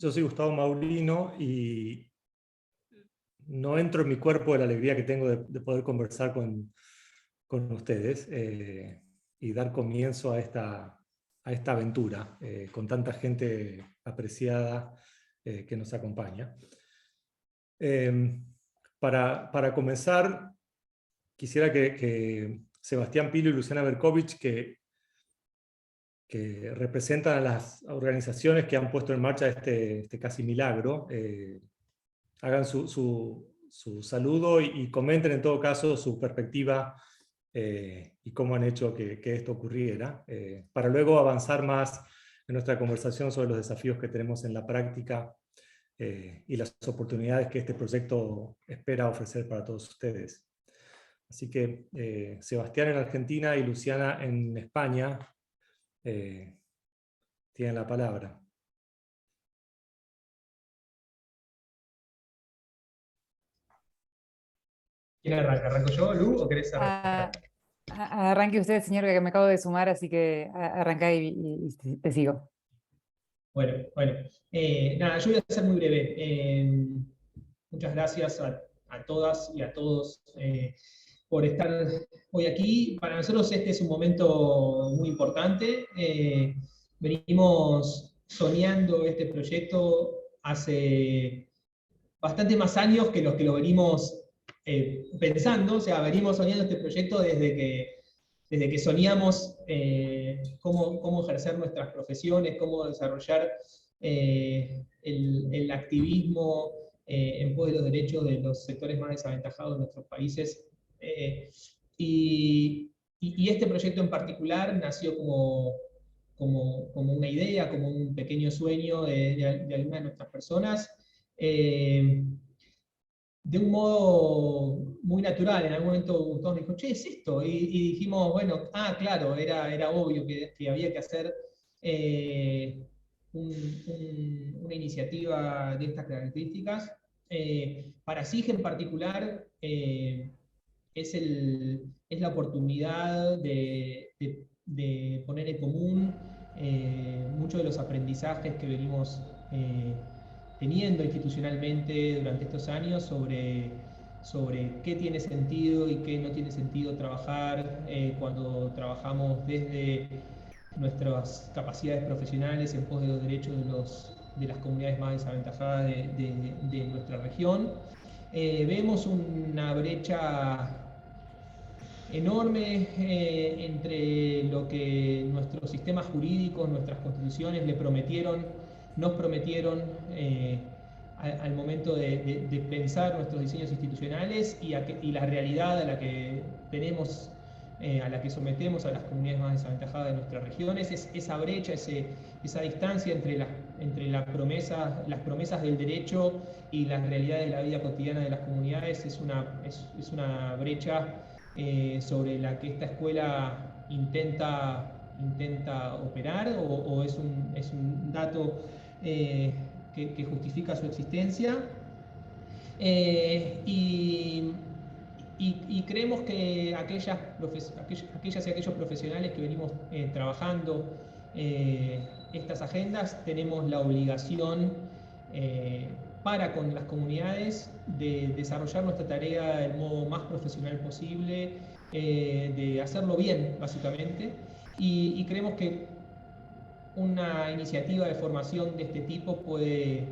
Yo soy Gustavo Maurino y no entro en mi cuerpo de la alegría que tengo de poder conversar con ustedes y dar comienzo a esta aventura con tanta gente apreciada que nos acompaña. Para comenzar, quisiera que Sebastián Pilo y Luciana Berkovich, que representan a las organizaciones que han puesto en marcha este casi milagro, hagan su saludo y comenten en todo caso su perspectiva y cómo han hecho que esto ocurriera, para luego avanzar más en nuestra conversación sobre los desafíos que tenemos en la práctica y las oportunidades que este proyecto espera ofrecer para todos ustedes. Así que Sebastián en Argentina y Luciana en España tienen la palabra. ¿Quién arranca? ¿Arranco yo, Lu, o querés arrancar? Arranque usted, señor, que me acabo de sumar, así que arranca y te sigo. Bueno. Nada, yo voy a ser muy breve. Muchas gracias a todas y a todos por estar hoy aquí. Para nosotros este es un momento muy importante. Venimos soñando este proyecto hace bastante más años que los que lo venimos pensando. O sea, venimos soñando este proyecto desde que soñamos cómo ejercer nuestras profesiones, cómo desarrollar el activismo en pos de los derechos de los sectores más desaventajados de nuestros países. Y este proyecto en particular nació como una idea, como un pequeño sueño de alguna de nuestras personas, de un modo muy natural. En algún momento Gustavo me dijo, che, es esto, y dijimos, bueno, claro, era obvio que había que hacer una iniciativa de estas características. Para SIG en particular es la oportunidad de poner en común muchos de los aprendizajes que venimos teniendo institucionalmente durante estos años sobre qué tiene sentido y qué no tiene sentido trabajar cuando trabajamos desde nuestras capacidades profesionales en pos de los derechos de las comunidades más desaventajadas de nuestra región. Vemos una brecha enorme entre lo que nuestros sistemas jurídicos, nuestras constituciones nos prometieron al momento de pensar nuestros diseños institucionales y la realidad a la que tenemos, a la que sometemos a las comunidades más desaventajadas de nuestras regiones. Esa brecha, esa distancia entre las promesas del derecho y las realidades de la vida cotidiana de las comunidades es una brecha sobre la que esta escuela intenta operar, o es un dato que justifica su existencia. Y creemos que aquellas y aquellos profesionales que venimos trabajando estas agendas tenemos la obligación para con las comunidades de desarrollar nuestra tarea del modo más profesional posible, de hacerlo bien, básicamente, y creemos que una iniciativa de formación de este tipo puede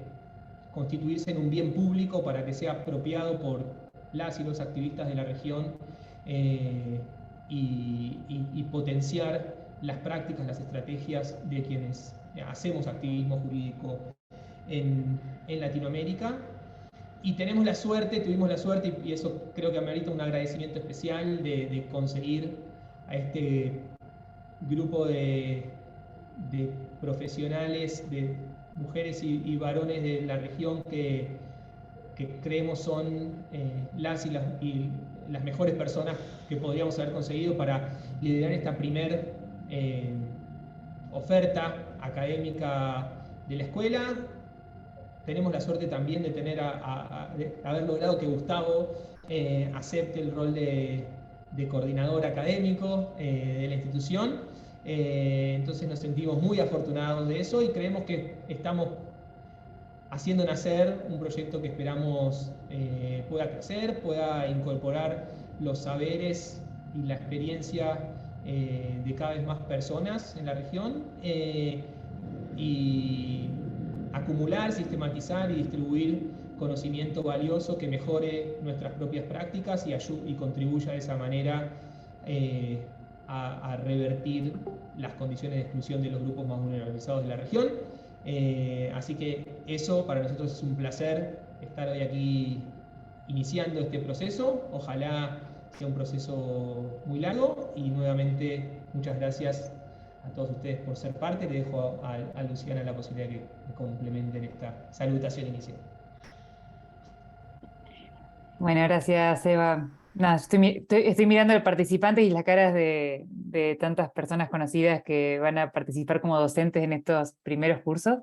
constituirse en un bien público para que sea apropiado por las y los activistas de la región y potenciar las prácticas, las estrategias de quienes hacemos activismo jurídico en Latinoamérica. Y tuvimos la suerte, y eso creo que amerita un agradecimiento especial, de conseguir a este grupo de profesionales, de mujeres y varones de la región que creemos son las mejores personas que podríamos haber conseguido para liderar esta primer oferta académica de la escuela. Tenemos la suerte también de haber logrado que Gustavo acepte el rol de coordinador académico de la institución. Entonces nos sentimos muy afortunados de eso y creemos que estamos haciendo nacer un proyecto que esperamos pueda crecer, pueda incorporar los saberes y la experiencia de cada vez más personas en la región y acumular, sistematizar y distribuir conocimiento valioso que mejore nuestras propias prácticas y contribuya de esa manera a revertir las condiciones de exclusión de los grupos más vulnerabilizados de la región. Así que eso para nosotros es un placer estar hoy aquí iniciando este proceso. Ojalá sea un proceso muy largo y nuevamente muchas gracias a todos ustedes por ser parte. Le dejo a Luciana la posibilidad de que complementen esta salutación inicial. Bueno, gracias, Eva. Nada, estoy mirando el participante y las caras de tantas personas conocidas que van a participar como docentes en estos primeros cursos.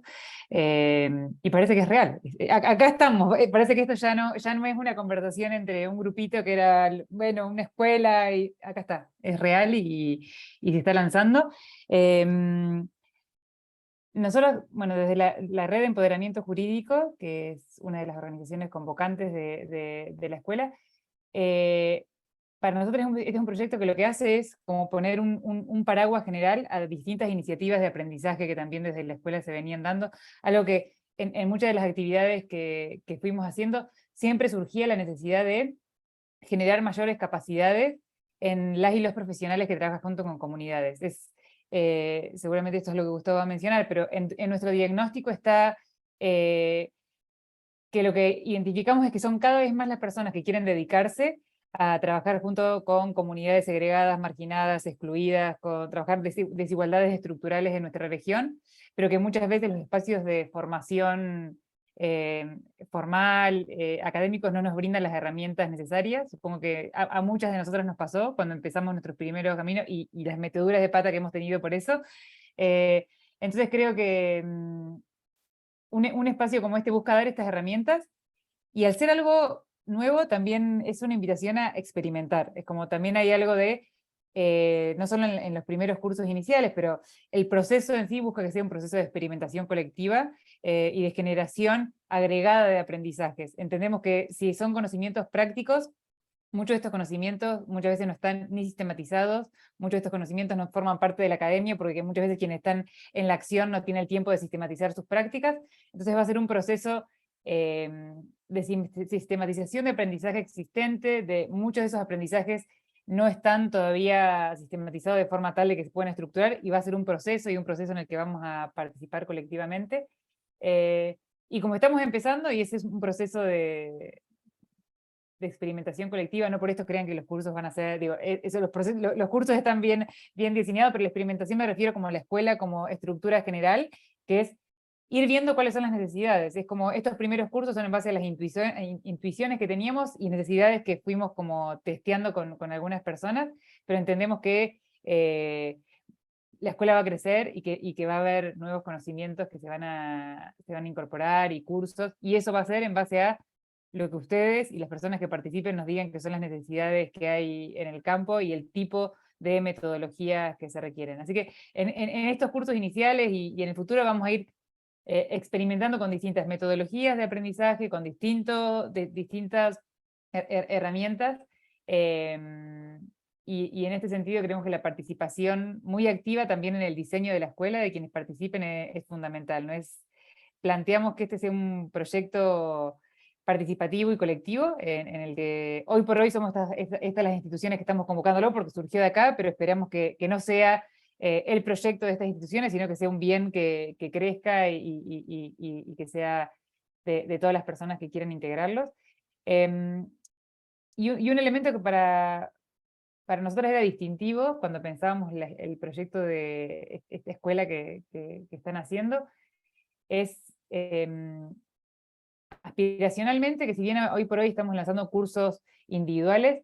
Y parece que es real. Acá estamos. Parece que esto ya no es una conversación entre un grupito que era, bueno, una escuela, y acá está. Es real y se está lanzando. Nosotros, bueno, desde la Red de Empoderamiento Jurídico, que es una de las organizaciones convocantes de la escuela, para nosotros este es un proyecto que lo que hace es como poner un paraguas general a distintas iniciativas de aprendizaje que también desde la escuela se venían dando, algo que en muchas de las actividades que fuimos haciendo siempre surgía la necesidad de generar mayores capacidades en las y los profesionales que trabajan junto con comunidades. Seguramente esto es lo que Gustavo va a mencionar, pero en nuestro diagnóstico está que lo que identificamos es que son cada vez más las personas que quieren dedicarse a trabajar junto con comunidades segregadas, marginadas, excluidas, con trabajar desigualdades estructurales en nuestra región, pero que muchas veces los espacios de formación formal, académicos, no nos brindan las herramientas necesarias. Supongo que a muchas de nosotras nos pasó cuando empezamos nuestros primeros caminos y las meteduras de pata que hemos tenido por eso. Entonces creo que un espacio como este busca dar estas herramientas, y al ser algo nuevo también es una invitación a experimentar. Es como también hay algo de, no solo en los primeros cursos iniciales, pero el proceso en sí busca que sea un proceso de experimentación colectiva y de generación agregada de aprendizajes. Entendemos que si son conocimientos prácticos, muchos de estos conocimientos muchas veces no están ni sistematizados, muchos de estos conocimientos no forman parte de la academia, porque muchas veces quienes están en la acción no tienen el tiempo de sistematizar sus prácticas. Entonces va a ser un proceso de sistematización de aprendizaje existente, de muchos de esos aprendizajes no están todavía sistematizados de forma tal de que se puedan estructurar, y va a ser un proceso en el que vamos a participar colectivamente. Y como estamos empezando, y ese es un proceso de experimentación colectiva, no por esto crean que los cursos van a ser, digo, los cursos están bien diseñados, pero la experimentación me refiero como a la escuela, como estructura general, que es ir viendo cuáles son las necesidades. Es como estos primeros cursos son en base a las intuiciones que teníamos y necesidades que fuimos como testeando con algunas personas, pero entendemos que la escuela va a crecer y que va a haber nuevos conocimientos que se van a incorporar y cursos, y eso va a ser en base a lo que ustedes y las personas que participen nos digan que son las necesidades que hay en el campo y el tipo de metodologías que se requieren. Así que en estos cursos iniciales y en el futuro vamos a ir experimentando con distintas metodologías de aprendizaje, con distintas herramientas, y en este sentido creemos que la participación muy activa también en el diseño de la escuela de quienes participen es fundamental. Planteamos que este sea un proyecto participativo y colectivo, en el que hoy por hoy somos estas las instituciones que estamos convocándolo porque surgió de acá, pero esperamos que no sea el proyecto de estas instituciones, sino que sea un bien que crezca y que sea de todas las personas que quieran integrarlos. Y un elemento que para nosotros era distintivo cuando pensábamos el proyecto de esta escuela que están haciendo, es aspiracionalmente, que si bien hoy por hoy estamos lanzando cursos individuales,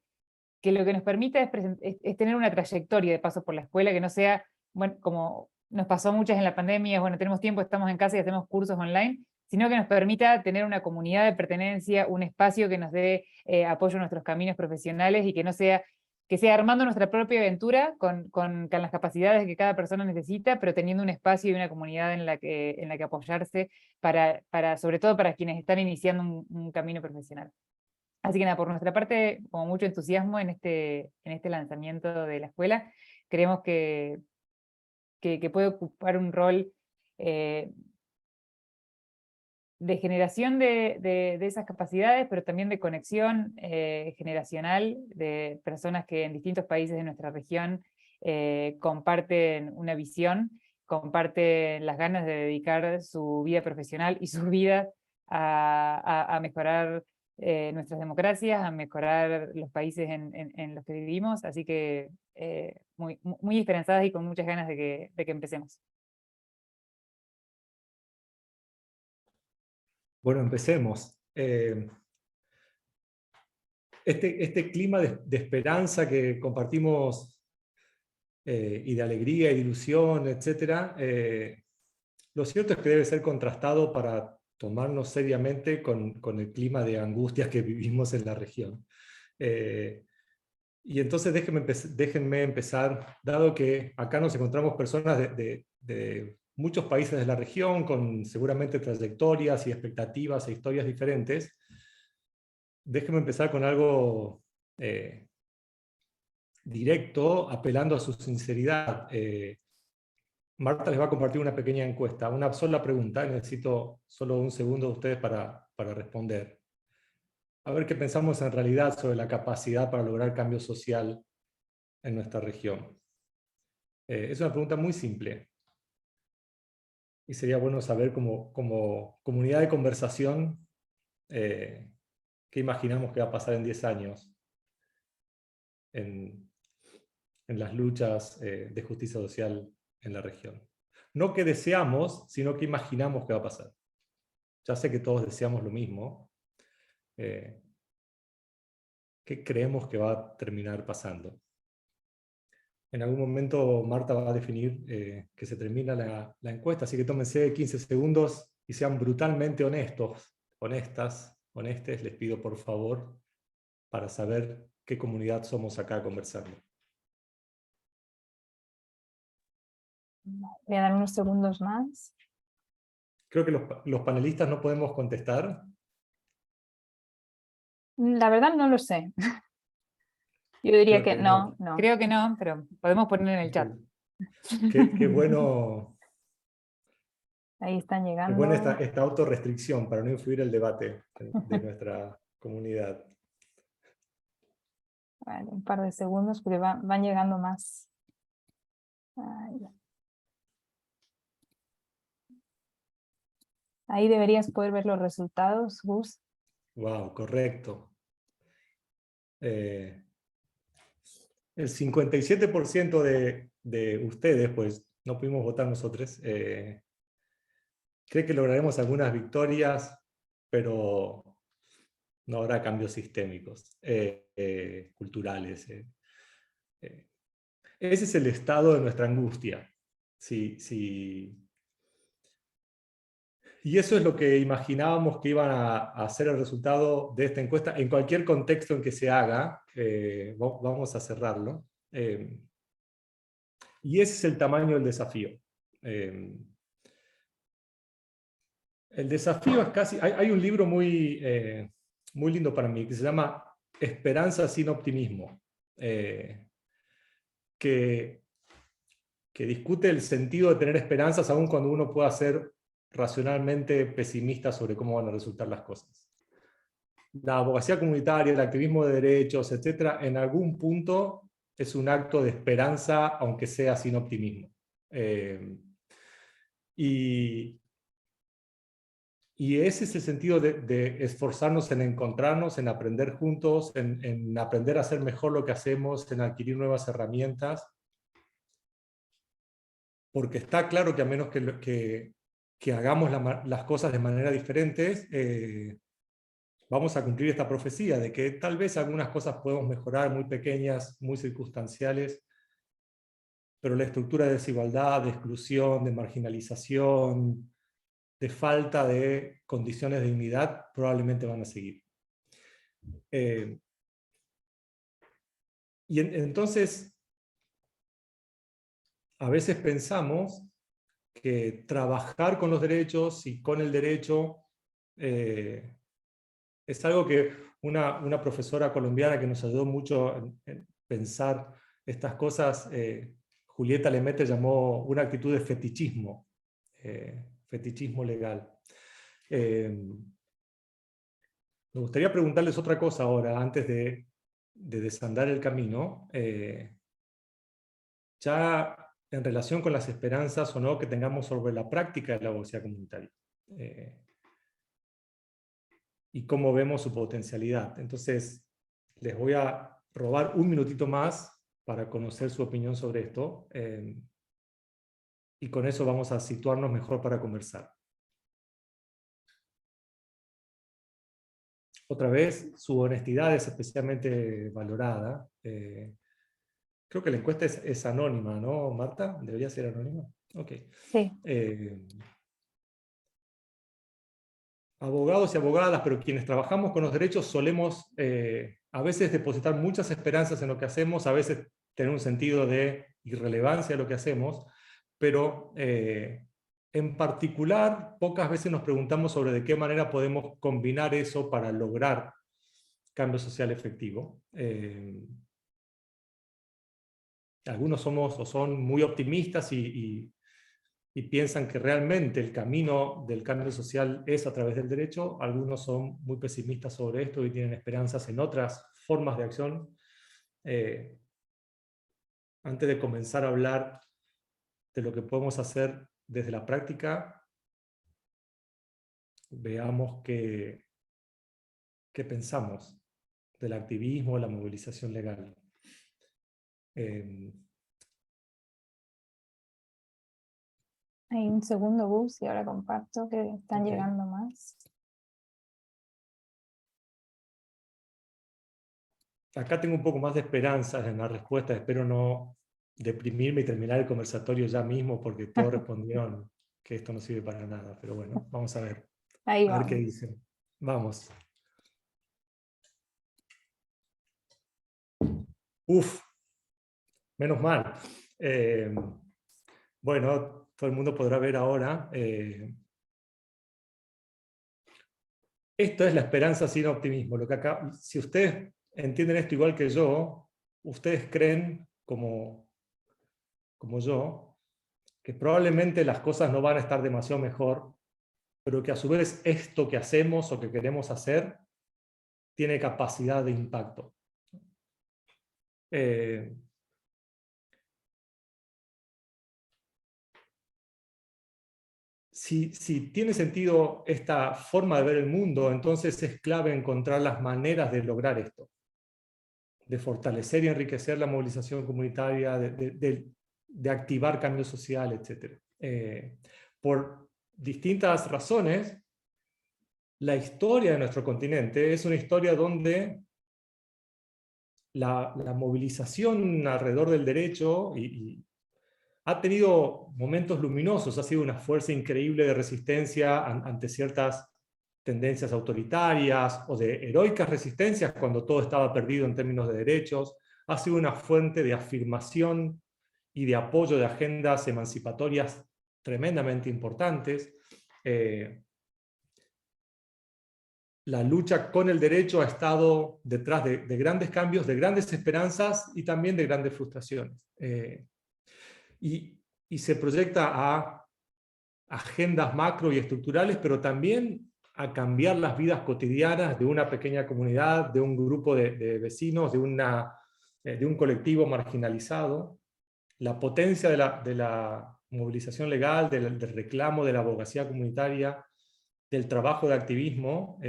que lo que nos permita es tener una trayectoria de paso por la escuela, que no sea, bueno, como nos pasó muchas en la pandemia, bueno, tenemos tiempo, estamos en casa y hacemos cursos online, sino que nos permita tener una comunidad de pertenencia, un espacio que nos dé apoyo a nuestros caminos profesionales, y que no sea que sea armando nuestra propia aventura con las capacidades que cada persona necesita, pero teniendo un espacio y una comunidad en la que apoyarse, sobre todo para quienes están iniciando un camino profesional. Así que nada, por nuestra parte, como mucho entusiasmo en este lanzamiento de la escuela. Creemos que puede ocupar un rol de generación de esas capacidades, pero también de conexión generacional de personas que en distintos países de nuestra región comparten una visión, comparten las ganas de dedicar su vida profesional y sus vidas a mejorar nuestras democracias, a mejorar los países en los que vivimos, así que muy esperanzadas y con muchas ganas de que empecemos. Bueno, empecemos. Este clima de esperanza que compartimos y de alegría y de ilusión, etc., lo cierto es que debe ser contrastado para tomarnos seriamente con el clima de angustias que vivimos en la región. Y entonces déjenme empezar, dado que acá nos encontramos personas de muchos países de la región, con seguramente trayectorias y expectativas e historias diferentes, déjenme empezar con algo directo, apelando a su sinceridad. Marta les va a compartir una pequeña encuesta, una sola pregunta, necesito solo un segundo de ustedes para responder. A ver qué pensamos en realidad sobre la capacidad para lograr cambio social en nuestra región. Es una pregunta muy simple. Y sería bueno saber como comunidad de conversación qué imaginamos que va a pasar en 10 años en las luchas de justicia social en la región. No que deseamos, sino que imaginamos que va a pasar. Ya sé que todos deseamos lo mismo. ¿Qué creemos que va a terminar pasando? En algún momento Marta va a definir que se termina la encuesta, así que tómense 15 segundos y sean brutalmente honestos, honestes, les pido por favor, para saber qué comunidad somos acá conversando. Voy a dar unos segundos más. Creo que los panelistas no podemos contestar. La verdad no lo sé. Yo diría que no. Creo que no, pero podemos poner en el chat. Qué bueno. Ahí están llegando. Qué buena esta autorrestricción para no influir el debate de nuestra comunidad. Vale, un par de segundos porque van llegando más. Ahí deberías poder ver los resultados, Gus. Wow, correcto. El 57% de ustedes, pues no pudimos votar nosotros, cree que lograremos algunas victorias, pero no habrá cambios sistémicos, culturales. Ese es el estado de nuestra angustia. Y eso es lo que imaginábamos que iban a ser el resultado de esta encuesta, en cualquier contexto en que se haga. Vamos a cerrarlo. Y ese es el tamaño del desafío. El desafío es casi... Hay un libro muy lindo para mí, que se llama Esperanza sin optimismo, que discute el sentido de tener esperanzas aun cuando uno pueda ser racionalmente pesimista sobre cómo van a resultar las cosas. La abogacía comunitaria, el activismo de derechos, etc., en algún punto es un acto de esperanza, aunque sea sin optimismo. Y ese es el sentido de esforzarnos en encontrarnos, en aprender juntos, en aprender a hacer mejor lo que hacemos, en adquirir nuevas herramientas, porque está claro que a menos que hagamos las cosas de manera diferentes, vamos a cumplir esta profecía de que tal vez algunas cosas podemos mejorar, muy pequeñas, muy circunstanciales, pero la estructura de desigualdad, de exclusión, de marginalización, de falta de condiciones de dignidad, probablemente van a seguir. entonces, a veces pensamos que trabajar con los derechos y con el derecho es algo que una profesora colombiana que nos ayudó mucho en pensar estas cosas, Julieta Lemaitre, llamó una actitud de fetichismo legal. Me gustaría preguntarles otra cosa ahora, antes de desandar el camino, ya en relación con las esperanzas o no que tengamos sobre la práctica de la abogacía comunitaria. Y cómo vemos su potencialidad. Entonces, les voy a robar un minutito más para conocer su opinión sobre esto, y con eso vamos a situarnos mejor para conversar. Otra vez, su honestidad es especialmente valorada. Creo que la encuesta es anónima, ¿no, Marta? ¿Debería ser anónima? Ok. Sí. Abogados y abogadas, pero quienes trabajamos con los derechos solemos a veces depositar muchas esperanzas en lo que hacemos, a veces tener un sentido de irrelevancia de lo que hacemos, pero en particular pocas veces nos preguntamos sobre de qué manera podemos combinar eso para lograr cambio social efectivo. Algunos somos o son muy optimistas y piensan que realmente el camino del cambio social es a través del derecho. Algunos son muy pesimistas sobre esto y tienen esperanzas en otras formas de acción. Antes de comenzar a hablar de lo que podemos hacer desde la práctica, veamos qué pensamos del activismo, de la movilización legal. Hay un segundo bus y ahora comparto que están llegando más. Acá tengo un poco más de esperanza en la respuesta. Espero no deprimirme y terminar el conversatorio ya mismo, porque todos respondieron que esto no sirve para nada. Pero bueno, vamos a ver. Ahí a ver qué vamos. dicen. Vamos. Uf, menos mal. Bueno, todo el mundo podrá ver ahora. Esto es la esperanza sin optimismo. Lo que acá, si ustedes entienden esto igual que yo, ustedes creen, como yo, que probablemente las cosas no van a estar demasiado mejor, pero que a su vez esto que hacemos o que queremos hacer tiene capacidad de impacto. Si tiene sentido esta forma de ver el mundo, entonces es clave encontrar las maneras de lograr esto, de fortalecer y enriquecer la movilización comunitaria, de activar cambio social, etc. Por distintas razones, la historia de nuestro continente es una historia donde la movilización alrededor del derecho ha tenido momentos luminosos, ha sido una fuerza increíble de resistencia ante ciertas tendencias autoritarias o de heroicas resistencias cuando todo estaba perdido en términos de derechos. Ha sido una fuente de afirmación y de apoyo de agendas emancipatorias tremendamente importantes. La lucha con el derecho ha estado detrás de grandes cambios, de grandes esperanzas y también de grandes frustraciones. Y se proyecta a agendas macro y estructurales, pero también a cambiar las vidas cotidianas de una pequeña comunidad, de un grupo de vecinos, de un colectivo marginalizado. La potencia de la movilización legal, del reclamo de la abogacía comunitaria, del trabajo de activismo,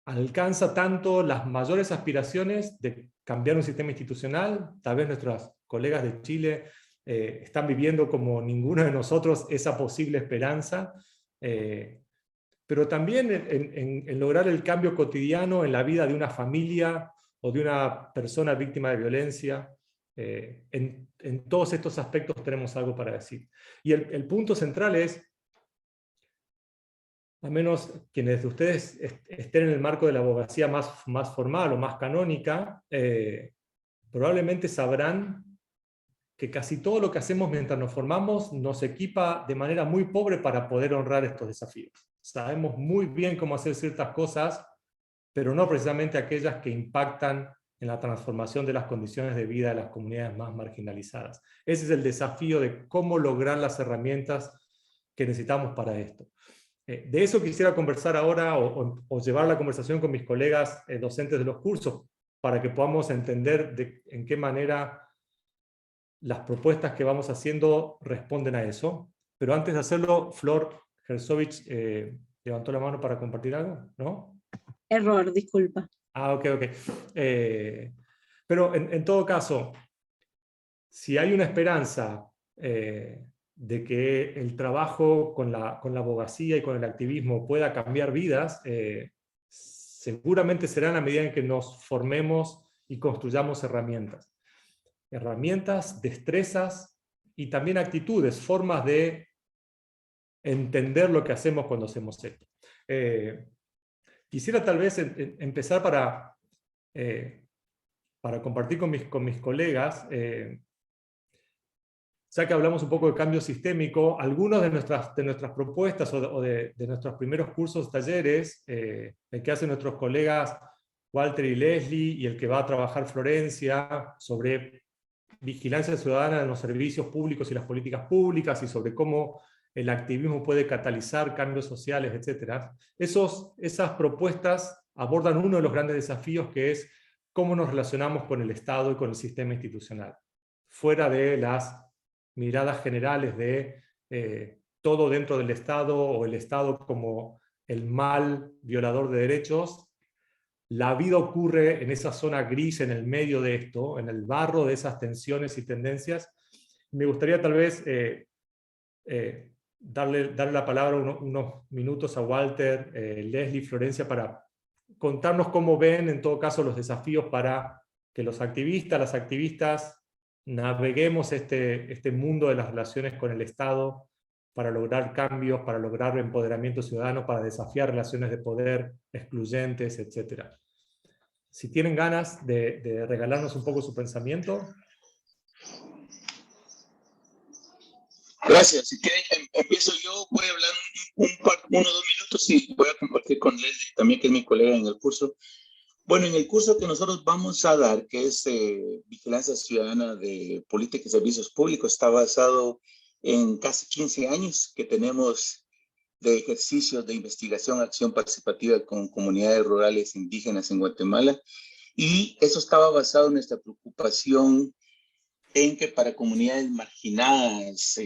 alcanza tanto las mayores aspiraciones de cambiar un sistema institucional. Tal vez nuestros colegas de Chile están viviendo como ninguno de nosotros esa posible esperanza, pero también en lograr el cambio cotidiano en la vida de una familia o de una persona víctima de violencia. En todos estos aspectos tenemos algo para decir. Y el punto central es al menos quienes de ustedes estén en el marco de la abogacía más formal o más canónica, probablemente sabrán que casi todo lo que hacemos mientras nos formamos nos equipa de manera muy pobre para poder honrar estos desafíos. Sabemos muy bien cómo hacer ciertas cosas, pero no precisamente aquellas que impactan en la transformación de las condiciones de vida de las comunidades más marginalizadas. Ese es el desafío de cómo lograr las herramientas que necesitamos para esto. De eso quisiera conversar ahora o llevar la conversación con mis colegas docentes de los cursos para que podamos entender en qué manera las propuestas que vamos haciendo responden a eso. Pero antes de hacerlo, Flor Herzovich levantó la mano para compartir algo, ¿no? Error, disculpa. Ok. Pero en todo caso, si hay una esperanza de que el trabajo con la abogacía y con el activismo pueda cambiar vidas, seguramente será en la medida en que nos formemos y construyamos herramientas. Destrezas y también actitudes, formas de entender lo que hacemos cuando hacemos esto. Quisiera tal vez empezar para compartir con mis colegas, ya que hablamos un poco de cambio sistémico, algunos de nuestras propuestas o de nuestros primeros cursos, talleres, el que hacen nuestros colegas Walter y Leslie, y el que va a trabajar Florencia sobre vigilancia ciudadana en los servicios públicos y las políticas públicas, y sobre cómo el activismo puede catalizar cambios sociales, etc. Esas propuestas abordan uno de los grandes desafíos, que es cómo nos relacionamos con el Estado y con el sistema institucional, fuera de las miradas generales de todo dentro del Estado, o el Estado como el mal violador de derechos. La vida ocurre en esa zona gris, en el medio de esto, en el barro de esas tensiones y tendencias. Me gustaría tal vez darle la palabra unos minutos a Walter, Leslie, Florencia, para contarnos cómo ven en todo caso los desafíos para que los activistas, las activistas, naveguemos este mundo de las relaciones con el Estado para lograr cambios, para lograr empoderamiento ciudadano, para desafiar relaciones de poder excluyentes, etc. Si tienen ganas de regalarnos un poco su pensamiento. Gracias. Si quieren, empiezo yo. Voy a hablar uno o 2 minutos y voy a compartir con Leslie también, que es mi colega en el curso. Bueno, en el curso que nosotros vamos a dar, que es Vigilancia Ciudadana de Política y Servicios Públicos, está basado en casi 15 años que tenemos de ejercicios de investigación, acción participativa con comunidades rurales indígenas en Guatemala. Y eso estaba basado en nuestra preocupación en que para comunidades marginadas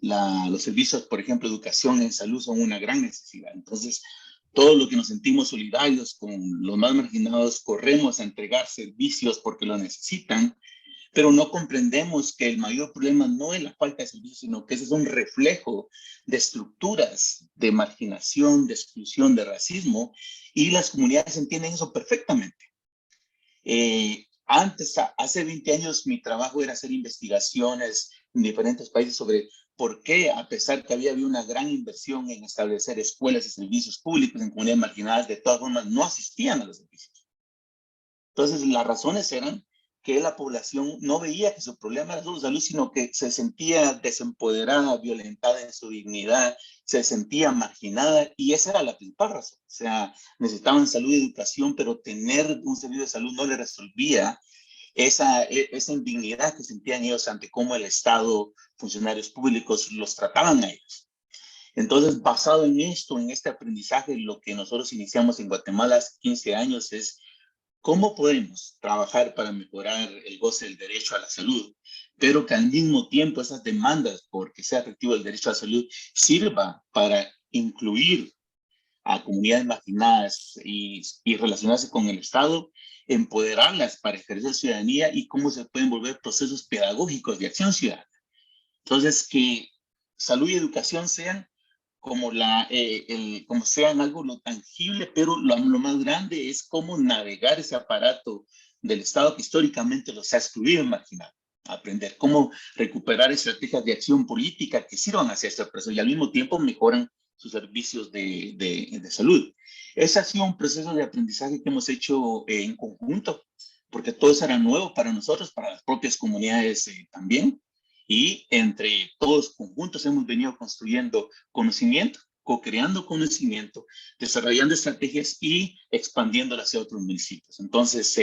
los servicios, por ejemplo, educación y salud, son una gran necesidad. Entonces, todo lo que nos sentimos solidarios con los más marginados, corremos a entregar servicios porque lo necesitan, pero no comprendemos que el mayor problema no es la falta de servicios, sino que ese es un reflejo de estructuras de marginación, de exclusión, de racismo, y las comunidades entienden eso perfectamente. Antes, hace 20 años, mi trabajo era hacer investigaciones en diferentes países sobre por qué, a pesar que había una gran inversión en establecer escuelas y servicios públicos en comunidades marginadas, de todas formas no asistían a los servicios. Entonces, las razones eran que la población no veía que su problema era solo salud, sino que se sentía desempoderada, violentada en su dignidad, se sentía marginada, y esa era la principal razón. O sea, necesitaban salud y educación, pero tener un servicio de salud no le resolvía esa indignidad que sentían ellos ante cómo el Estado, funcionarios públicos, los trataban a ellos. Entonces, basado en esto, en este aprendizaje, lo que nosotros iniciamos en Guatemala hace 15 años es cómo podemos trabajar para mejorar el goce del derecho a la salud, pero que al mismo tiempo esas demandas, porque sea efectivo el derecho a la salud, sirva para incluir a comunidades marginadas y relacionarse con el Estado, empoderarlas para ejercer ciudadanía, y cómo se pueden volver procesos pedagógicos de acción ciudadana. Entonces, que salud y educación sean como sean algo lo tangible, pero lo más grande es cómo navegar ese aparato del Estado que históricamente los ha excluido y marginado. Aprender cómo recuperar estrategias de acción política que sirvan hacia este proceso y al mismo tiempo mejoran sus servicios de salud. Ese ha sido un proceso de aprendizaje que hemos hecho en conjunto, porque todo eso era nuevo para nosotros, para las propias comunidades también, y entre todos conjuntos hemos venido construyendo conocimiento, co-creando conocimiento, desarrollando estrategias y expandiéndolas hacia otros municipios. Entonces,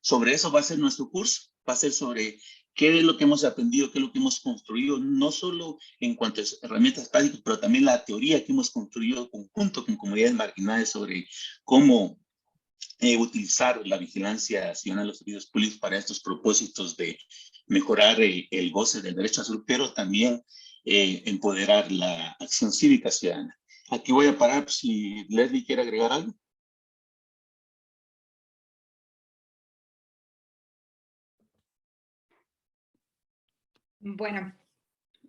sobre eso va a ser nuestro curso, va a ser sobre qué es lo que hemos aprendido, qué es lo que hemos construido, no solo en cuanto a herramientas prácticas, pero también la teoría que hemos construido conjunto con comunidades marginales sobre cómo utilizar la vigilancia ciudadana de los servicios públicos para estos propósitos de mejorar el goce del derecho a salud, pero también empoderar la acción cívica ciudadana. Aquí voy a parar si Leslie quiere agregar algo. Bueno,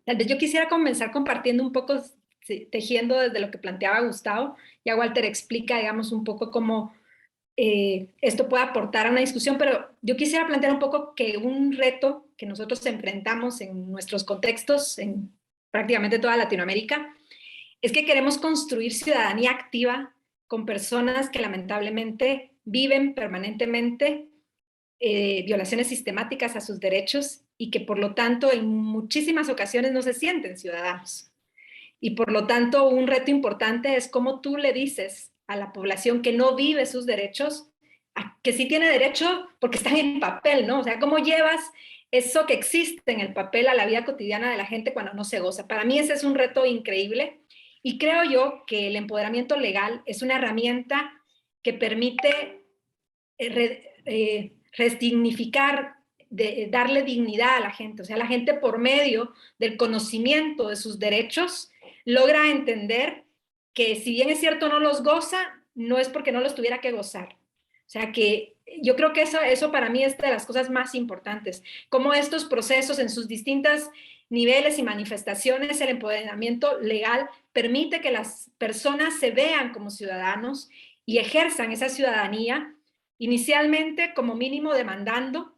tal vez yo quisiera comenzar compartiendo un poco, tejiendo desde lo que planteaba Gustavo. Ya Walter explica, digamos, un poco cómo esto puede aportar a una discusión, pero yo quisiera plantear un poco que un reto que nosotros enfrentamos en nuestros contextos, en prácticamente toda Latinoamérica, es que queremos construir ciudadanía activa con personas que lamentablemente viven permanentemente violaciones sistemáticas a sus derechos y que por lo tanto en muchísimas ocasiones no se sienten ciudadanos. Y por lo tanto un reto importante es cómo tú le dices a la población que no vive sus derechos, que sí tiene derecho porque están en papel, ¿no? O sea, cómo llevas eso que existe en el papel a la vida cotidiana de la gente cuando no se goza. Para mí ese es un reto increíble y creo yo que el empoderamiento legal es una herramienta que permite resignificar, darle dignidad a la gente. O sea, la gente por medio del conocimiento de sus derechos logra entender que si bien es cierto no los goza, no es porque no los tuviera que gozar. O sea que yo creo que eso para mí es de las cosas más importantes. Cómo estos procesos en sus distintas niveles y manifestaciones, el empoderamiento legal permite que las personas se vean como ciudadanos y ejerzan esa ciudadanía, inicialmente como mínimo demandando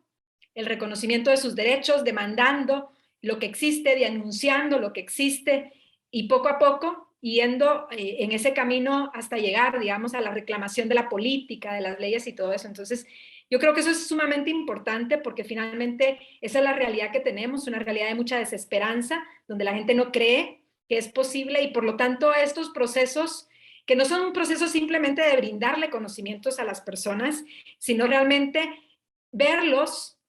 el reconocimiento de sus derechos, demandando lo que existe, denunciando lo que existe y poco a poco yendo en ese camino hasta llegar, digamos, a la reclamación de la política, de las leyes y todo eso. Entonces, yo creo que eso es sumamente importante porque finalmente esa es la realidad que tenemos, una realidad de mucha desesperanza, donde la gente no cree que es posible y por lo tanto estos procesos que no son un proceso simplemente de brindarle conocimientos a las personas, sino realmente verlos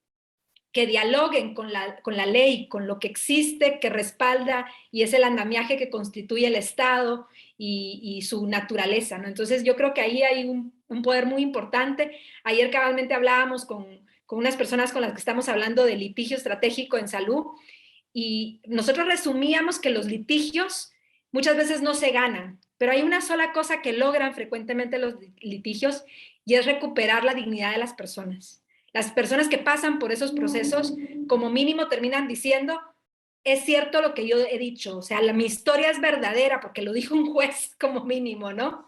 que dialoguen con la ley, con lo que existe, que respalda y es el andamiaje que constituye el Estado y su naturaleza, ¿no? Entonces yo creo que ahí hay un poder muy importante. Ayer cabalmente hablábamos con unas personas con las que estamos hablando de litigio estratégico en salud y nosotros resumíamos que los litigios muchas veces no se ganan, pero hay una sola cosa que logran frecuentemente los litigios y es recuperar la dignidad de las personas. Las personas que pasan por esos procesos, como mínimo terminan diciendo, es cierto lo que yo he dicho, o sea, mi historia es verdadera porque lo dijo un juez como mínimo, ¿no?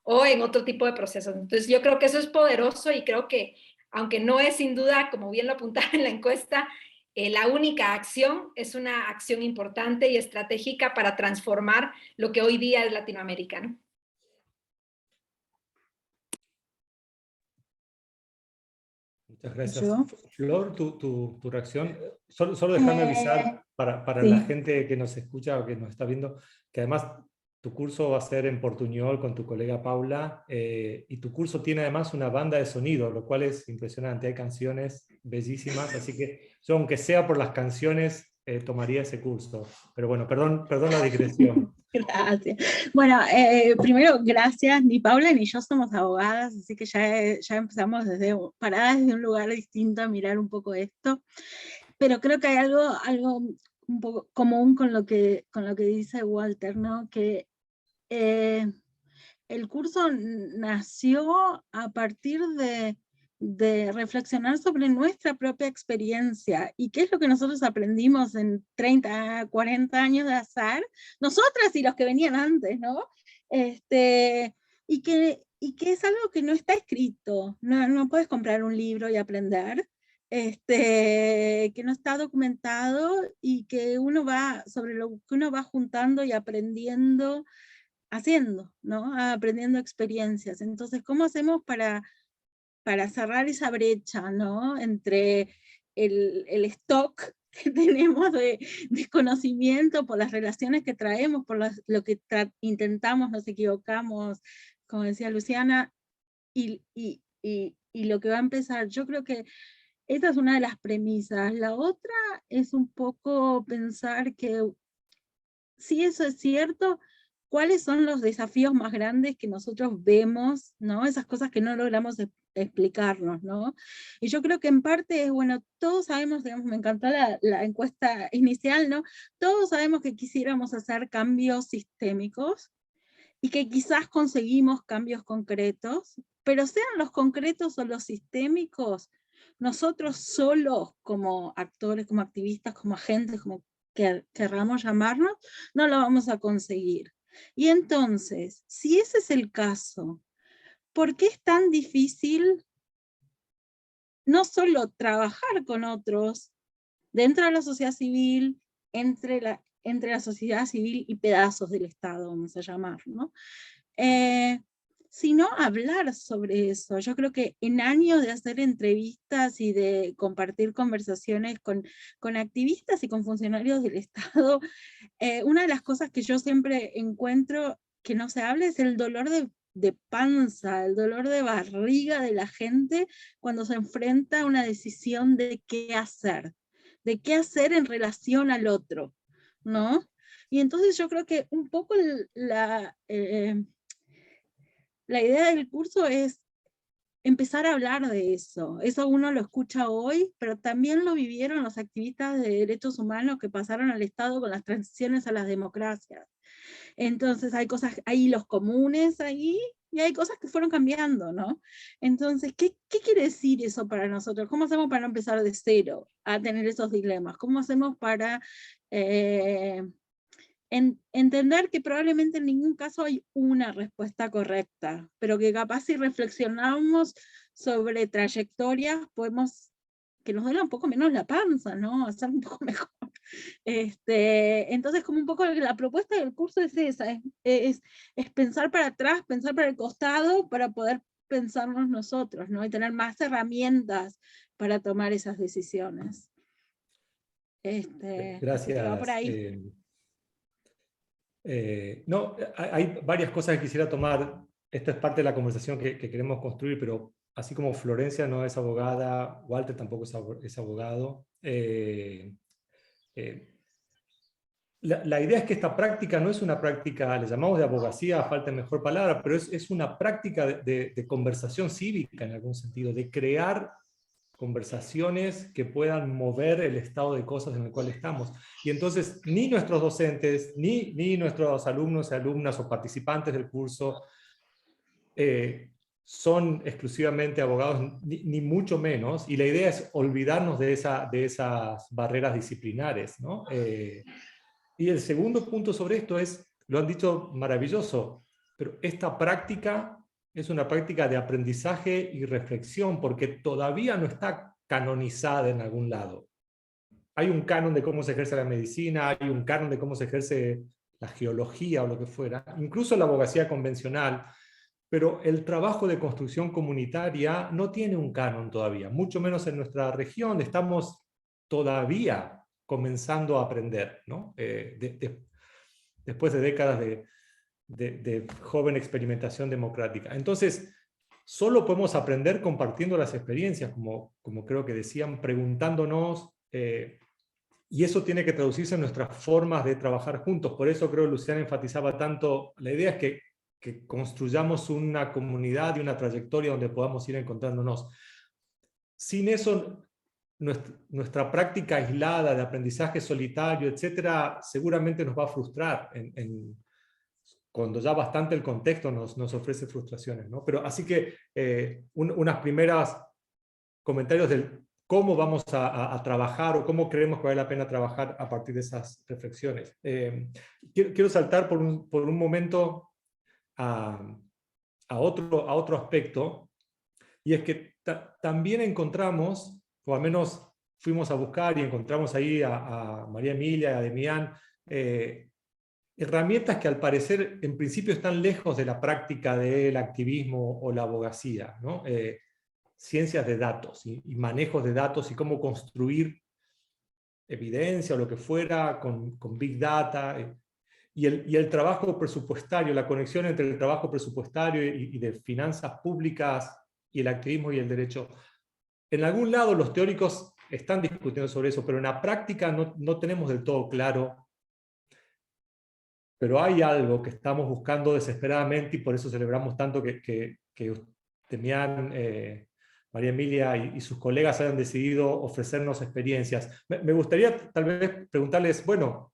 O en otro tipo de procesos. Entonces yo creo que eso es poderoso y creo que, aunque no es sin duda, como bien lo apuntaba en la encuesta, la única acción es una acción importante y estratégica para transformar lo que hoy día es Latinoamérica, ¿no? Muchas gracias. ¿Yo? Flor, tu reacción. Solo déjame avisar para sí. la gente que nos escucha o que nos está viendo, que además tu curso va a ser en portuñol con tu colega Paula, y tu curso tiene además una banda de sonido, lo cual es impresionante. Hay canciones bellísimas, así que yo, aunque sea por las canciones, tomaría ese curso. Pero bueno, perdón la digresión. Gracias. Bueno, primero, gracias. Ni Paula ni yo somos abogadas, así que ya empezamos paradas desde un lugar distinto a mirar un poco esto. Pero creo que hay algo un poco común con lo que dice Walter, ¿no? Que el curso nació a partir de reflexionar sobre nuestra propia experiencia y qué es lo que nosotros aprendimos en 30, 40 años de hacer, nosotras y los que venían antes, ¿no? Y que es algo que no está escrito, no puedes comprar un libro y aprender, que no está documentado y que sobre lo que uno va juntando y aprendiendo haciendo, ¿no? Aprendiendo experiencias. Entonces, ¿cómo hacemos para cerrar esa brecha, ¿no? Entre el stock que tenemos de conocimiento, por las relaciones que traemos, por lo que intentamos, nos equivocamos, como decía Luciana, y lo que va a empezar. Yo creo que esa es una de las premisas. La otra es un poco pensar que, si eso es cierto, ¿cuáles son los desafíos más grandes que nosotros vemos, ¿no? Esas cosas que no logramos explicarnos, ¿no? Y yo creo que en parte es, bueno, todos sabemos, digamos, me encantó la encuesta inicial, ¿no? Todos sabemos que quisiéramos hacer cambios sistémicos y que quizás conseguimos cambios concretos, pero sean los concretos o los sistémicos, nosotros solos como actores, como activistas, como agentes, como querramos llamarnos, no lo vamos a conseguir. Y entonces, si ese es el caso, ¿por qué es tan difícil no solo trabajar con otros dentro de la sociedad civil, entre la sociedad civil y pedazos del Estado, vamos a llamar, ¿no? Sino hablar sobre eso? Yo creo que en años de hacer entrevistas y de compartir conversaciones con activistas y con funcionarios del Estado, una de las cosas que yo siempre encuentro que no se habla es el dolor de panza, el dolor de barriga de la gente cuando se enfrenta a una decisión de qué hacer en relación al otro, ¿no? Y entonces yo creo que un poco la idea del curso es empezar a hablar de eso. Eso uno lo escucha hoy, pero también lo vivieron los activistas de derechos humanos que pasaron al Estado con las transiciones a las democracias. Entonces hay cosas, hay los comunes ahí, y hay cosas que fueron cambiando, ¿no? Entonces, ¿qué quiere decir eso para nosotros? ¿Cómo hacemos para no empezar de cero a tener esos dilemas? ¿Cómo hacemos para entender que probablemente en ningún caso hay una respuesta correcta, pero que capaz si reflexionamos sobre trayectorias podemos que nos duela un poco menos la panza, ¿no? Hacer un poco mejor. Entonces, como un poco la propuesta del curso es esa, es pensar para atrás, pensar para el costado, para poder pensarnos nosotros, ¿no? Y tener más herramientas para tomar esas decisiones. Gracias. Va por ahí. No, hay varias cosas que quisiera tomar. Esta es parte de la conversación que queremos construir, pero así como Florencia no es abogada, Walter tampoco es abogado. La idea es que esta práctica no es una práctica, le llamamos de abogacía, falta de mejor palabra, pero es una práctica de conversación cívica en algún sentido, de crear conversaciones que puedan mover el estado de cosas en el cual estamos. Y entonces ni nuestros docentes, ni nuestros alumnos y alumnas o participantes del curso son exclusivamente abogados, ni mucho menos, y la idea es olvidarnos de esas barreras disciplinares, ¿no? Y el segundo punto sobre esto es, lo han dicho maravilloso, pero esta práctica es una práctica de aprendizaje y reflexión, porque todavía no está canonizada en algún lado. Hay un canon de cómo se ejerce la medicina, hay un canon de cómo se ejerce la geología o lo que fuera, incluso la abogacía convencional, pero el trabajo de construcción comunitaria no tiene un canon todavía, mucho menos en nuestra región. Estamos todavía comenzando a aprender, ¿no? Después de décadas de joven experimentación democrática. Entonces, solo podemos aprender compartiendo las experiencias, como creo que decían, preguntándonos, y eso tiene que traducirse en nuestras formas de trabajar juntos. Por eso creo que Luciana enfatizaba tanto, la idea es que construyamos una comunidad y una trayectoria donde podamos ir encontrándonos. Sin eso, nuestra práctica aislada de aprendizaje solitario, etcétera, seguramente nos va a frustrar cuando ya bastante el contexto nos ofrece frustraciones, ¿no? Pero así que unas primeras comentarios del cómo vamos a trabajar o cómo creemos que vale la pena trabajar a partir de esas reflexiones. Quiero saltar por un momento a otro aspecto, y es que también encontramos, o al menos fuimos a buscar y encontramos ahí a María Emilia, a Demián, herramientas que al parecer en principio están lejos de la práctica del activismo o la abogacía, ¿no? Ciencias de datos y manejos de datos y cómo construir evidencia o lo que fuera con Big Data, y el trabajo presupuestario, la conexión entre el trabajo presupuestario y de finanzas públicas y el activismo y el derecho. En algún lado los teóricos están discutiendo sobre eso, pero en la práctica no tenemos del todo claro. Pero hay algo que estamos buscando desesperadamente y por eso celebramos tanto que Demián, María Emilia y sus colegas hayan decidido ofrecernos experiencias. Me gustaría tal vez preguntarles, bueno,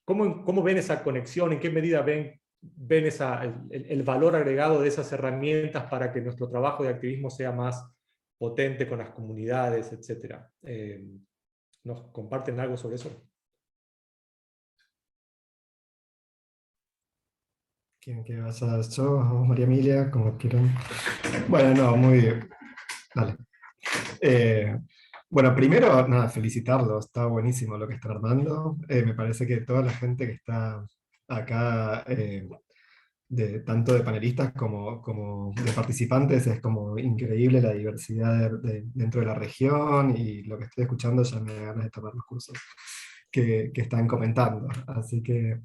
¿cómo ven esa conexión? ¿En qué medida ven el valor agregado de esas herramientas para que nuestro trabajo de activismo sea más potente con las comunidades, etcétera? ¿Nos comparten algo sobre eso? ¿Quién que vas a yo? ¿Vos, María Emilia? Como quieran. Bueno, no, muy bien. Dale. Bueno, primero, nada, felicitarlos. Está buenísimo lo que están armando. Me parece que toda la gente que está acá, tanto de panelistas como de participantes, es como increíble la diversidad dentro de la región, y lo que estoy escuchando ya me da ganas de tomar los cursos que están comentando. Así que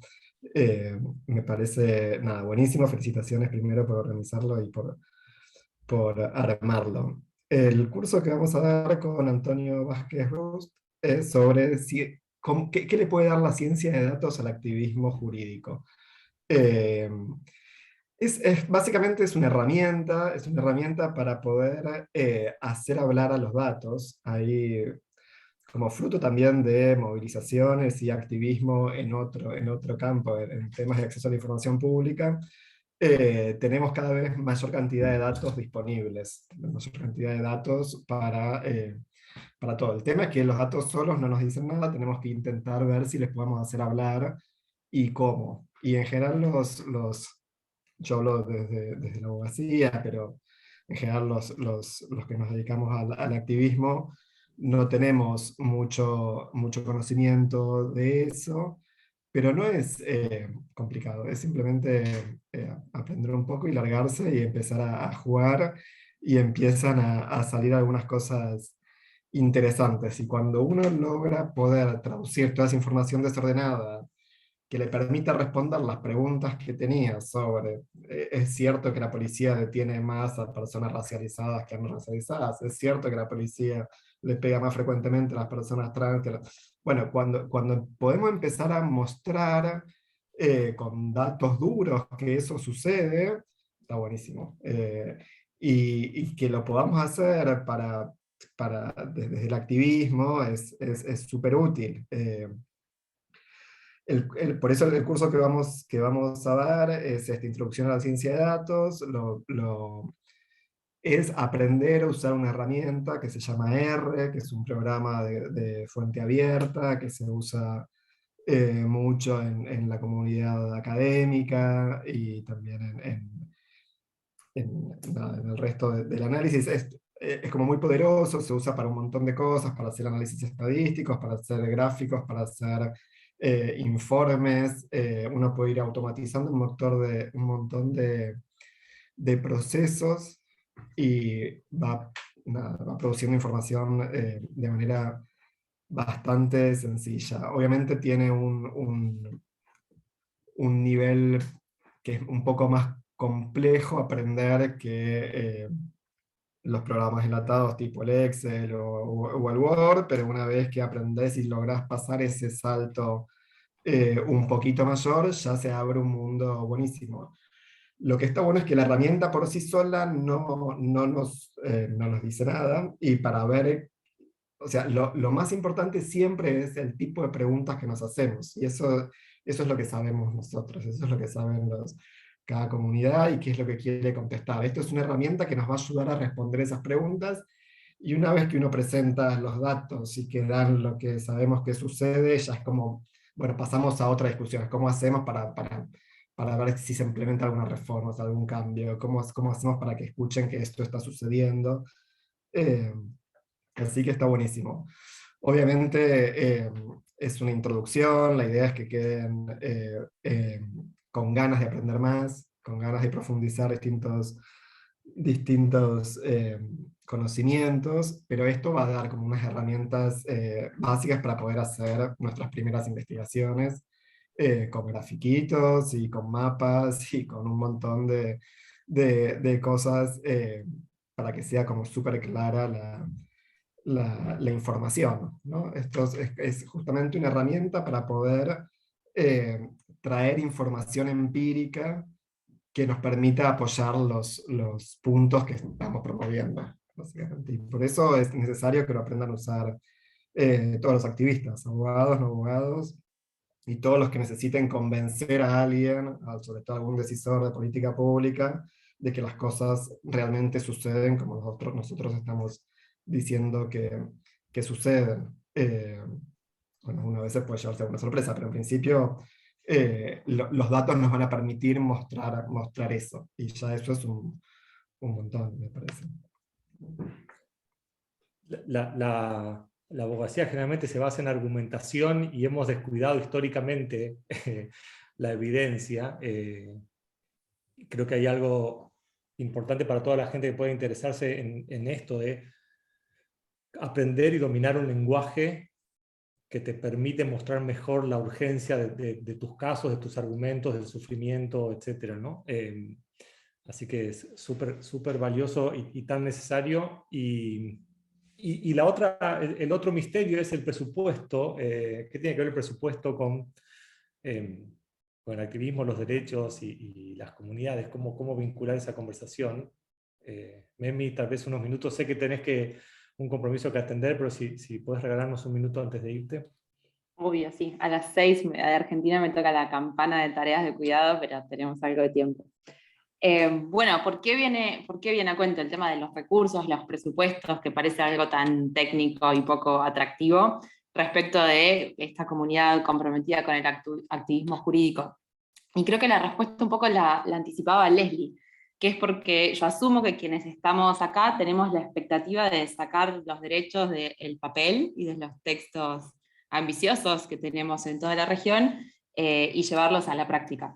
me parece, nada, buenísimo. Felicitaciones primero por organizarlo y por armarlo. El curso que vamos a dar con Antonio Vázquez Rust es sobre qué le puede dar la ciencia de datos al activismo jurídico. Básicamente es una herramienta para poder hacer hablar a los datos. Ahí, como fruto también de movilizaciones y activismo en otro campo, en temas de acceso a la información pública, tenemos cada vez mayor cantidad de datos disponibles, mayor cantidad de datos para todo. El tema es que los datos solos no nos dicen nada, tenemos que intentar ver si les podemos hacer hablar y cómo. Y en general yo hablo desde la abogacía, pero en general los que nos dedicamos al activismo no tenemos mucho conocimiento de eso, pero no es complicado, es simplemente aprender un poco y largarse y empezar a jugar, y empiezan a salir algunas cosas interesantes. Y cuando uno logra poder traducir toda esa información desordenada que le permita responder las preguntas que tenía sobre, es cierto que la policía detiene más a personas racializadas que a no racializadas, es cierto que la policía le pega más frecuentemente a las personas trans que bueno, cuando podemos empezar a mostrar con datos duros que eso sucede, está buenísimo. Y que lo podamos hacer desde el activismo es súper útil. Por eso el curso que vamos a dar es esta introducción a la ciencia de datos. Es aprender a usar una herramienta que se llama R, que es un programa de fuente abierta, que se usa mucho en la comunidad académica y también en el resto del análisis. Es como muy poderoso, se usa para un montón de cosas, para hacer análisis estadísticos, para hacer gráficos, para hacer informes. Uno puede ir automatizando un montón de procesos, y va produciendo información de manera bastante sencilla. Obviamente tiene un nivel que es un poco más complejo aprender que los programas enlatados tipo el Excel o el Word, pero una vez que aprendés y lográs pasar ese salto un poquito mayor, ya se abre un mundo buenísimo. Lo que está bueno es que la herramienta por sí sola no nos dice nada, y para ver, o sea, lo más importante siempre es el tipo de preguntas que nos hacemos, y eso es lo que sabemos nosotros, eso es lo que saben cada comunidad y qué es lo que quiere contestar. Esto es una herramienta que nos va a ayudar a responder esas preguntas, y una vez que uno presenta los datos y que dan lo que sabemos que sucede, ya es como, bueno, pasamos a otra discusión. ¿Cómo hacemos para ver si se implementa alguna reforma, algún cambio? ¿Cómo hacemos para que escuchen que esto está sucediendo? Así que está buenísimo. Obviamente es una introducción, la idea es que queden con ganas de aprender más, con ganas de profundizar distintos conocimientos, pero esto va a dar como unas herramientas básicas para poder hacer nuestras primeras investigaciones, con grafiquitos y con mapas y con un montón de cosas para que sea como súper clara la información, ¿no? Esto es justamente una herramienta para poder traer información empírica que nos permita apoyar los puntos que estamos promoviendo, básicamente. Y por eso es necesario que lo aprendan a usar todos los activistas, abogados, no abogados, y todos los que necesiten convencer a alguien, sobre todo algún decisor de política pública, de que las cosas realmente suceden como nosotros estamos diciendo que suceden. Bueno, una vez puede llevarse a una sorpresa, pero en principio los datos nos van a permitir mostrar eso, y ya eso es un montón, me parece. La abogacía generalmente se basa en argumentación y hemos descuidado históricamente la evidencia. Creo que hay algo importante para toda la gente que puede interesarse en esto de aprender y dominar un lenguaje que te permite mostrar mejor la urgencia de tus casos, de tus argumentos, del sufrimiento, etc., ¿no? Así que es súper valioso y tan necesario. Y el otro misterio es el presupuesto. ¿Qué tiene que ver el presupuesto con el activismo, los derechos y las comunidades? ¿Cómo vincular esa conversación? Memi, tal vez unos minutos. Sé que tenés un compromiso que atender, pero si podés regalarnos un minuto antes de irte. Obvio, sí. A las 6 de Argentina me toca la campana de tareas de cuidado, pero tenemos algo de tiempo. Bueno, ¿por qué viene a cuento el tema de los recursos, los presupuestos, que parece algo tan técnico y poco atractivo, respecto de esta comunidad comprometida con el activismo jurídico? Y creo que la respuesta un poco la anticipaba Leslie, que es porque yo asumo que quienes estamos acá tenemos la expectativa de sacar los derechos del papel y de los textos ambiciosos que tenemos en toda la región y llevarlos a la práctica.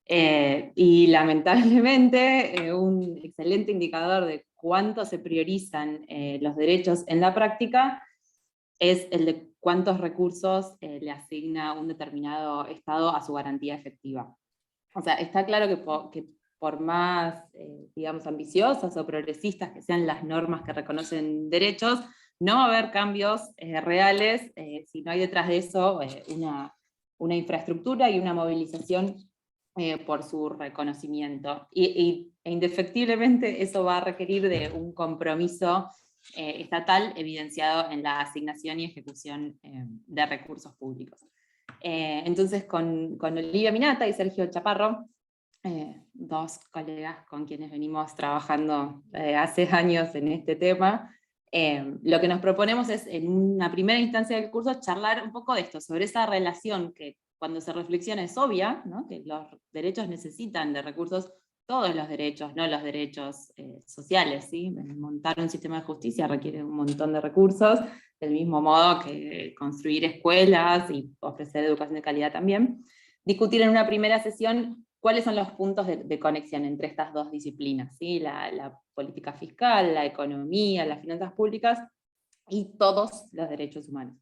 Y lamentablemente un excelente indicador de cuánto se priorizan los derechos en la práctica es el de cuántos recursos le asigna un determinado Estado a su garantía efectiva. O sea, está claro que por más, digamos, ambiciosas o progresistas que sean las normas que reconocen derechos, no va a haber cambios reales si no hay detrás de eso una infraestructura y una movilización por su reconocimiento. E indefectiblemente eso va a requerir de un compromiso estatal evidenciado en la asignación y ejecución de recursos públicos. Entonces, con Olivia Minata y Sergio Chaparro, dos colegas con quienes venimos trabajando hace años en este tema, lo que nos proponemos es, en una primera instancia del curso, charlar un poco de esto, sobre esa relación que cuando se reflexiona es obvia, ¿no? Que los derechos necesitan de recursos, todos los derechos, no los derechos sociales, ¿sí? Montar un sistema de justicia requiere un montón de recursos, del mismo modo que construir escuelas y ofrecer educación de calidad también. Discutir en una primera sesión cuáles son los puntos de conexión entre estas dos disciplinas, ¿sí? La política fiscal, la economía, las finanzas públicas y todos los derechos humanos.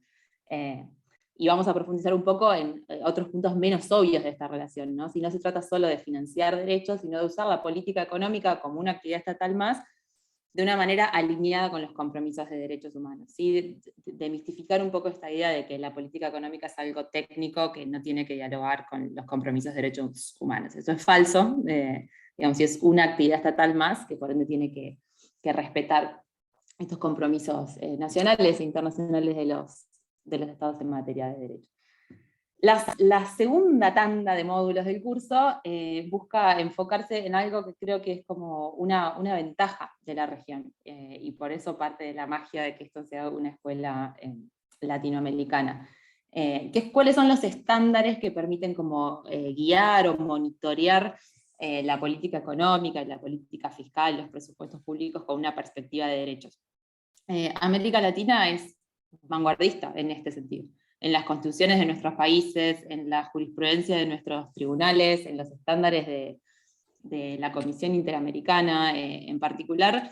Y vamos a profundizar un poco en otros puntos menos obvios de esta relación, ¿no? Si no se trata solo de financiar derechos, sino de usar la política económica como una actividad estatal más, de una manera alineada con los compromisos de derechos humanos, ¿sí? De mistificar un poco esta idea de que la política económica es algo técnico que no tiene que dialogar con los compromisos de derechos humanos. Eso es falso, digamos, si es una actividad estatal más, que por ende tiene que respetar estos compromisos nacionales e internacionales de los estados en materia de derechos. La segunda tanda de módulos del curso busca enfocarse en algo que creo que es como una ventaja de la región, y por eso parte de la magia de que esto sea una escuela latinoamericana, que es cuáles son los estándares que permiten como guiar o monitorear la política económica, la política fiscal, los presupuestos públicos con una perspectiva de derechos. América Latina es vanguardista en este sentido. en las constituciones de nuestros países, en la jurisprudencia de nuestros tribunales, en los estándares de la Comisión Interamericana en particular,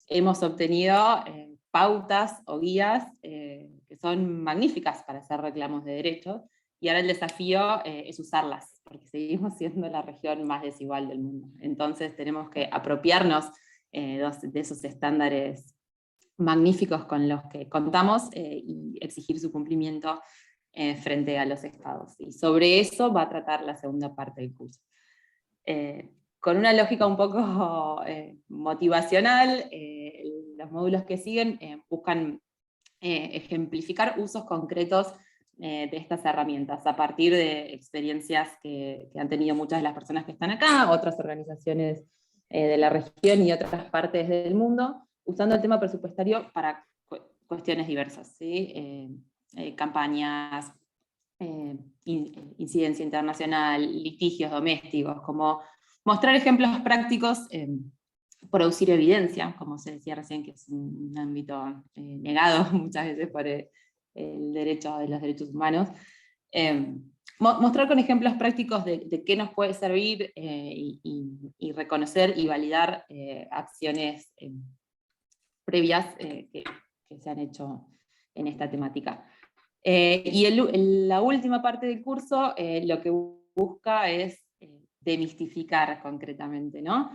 hemos obtenido pautas o guías que son magníficas para hacer reclamos de derechos, y ahora el desafío es usarlas, porque seguimos siendo la región más desigual del mundo. Entonces tenemos que apropiarnos de esos estándares magníficos con los que contamos y exigir su cumplimiento frente a los estados. Y sobre eso va a tratar la segunda parte del curso. Con una lógica un poco motivacional, los módulos que siguen buscan ejemplificar usos concretos de estas herramientas a partir de experiencias que han tenido muchas de las personas que están acá, otras organizaciones de la región y otras partes del mundo, usando el tema presupuestario para cuestiones diversas, ¿sí? Campañas, incidencia internacional, litigios domésticos, como mostrar ejemplos prácticos, producir evidencia, como se decía recién, que es un ámbito negado muchas veces por el derecho de los derechos humanos. Mostrar con ejemplos prácticos de qué nos puede servir y reconocer y validar acciones previas que se han hecho en esta temática. Y la última parte del curso lo que busca es demistificar concretamente, ¿no?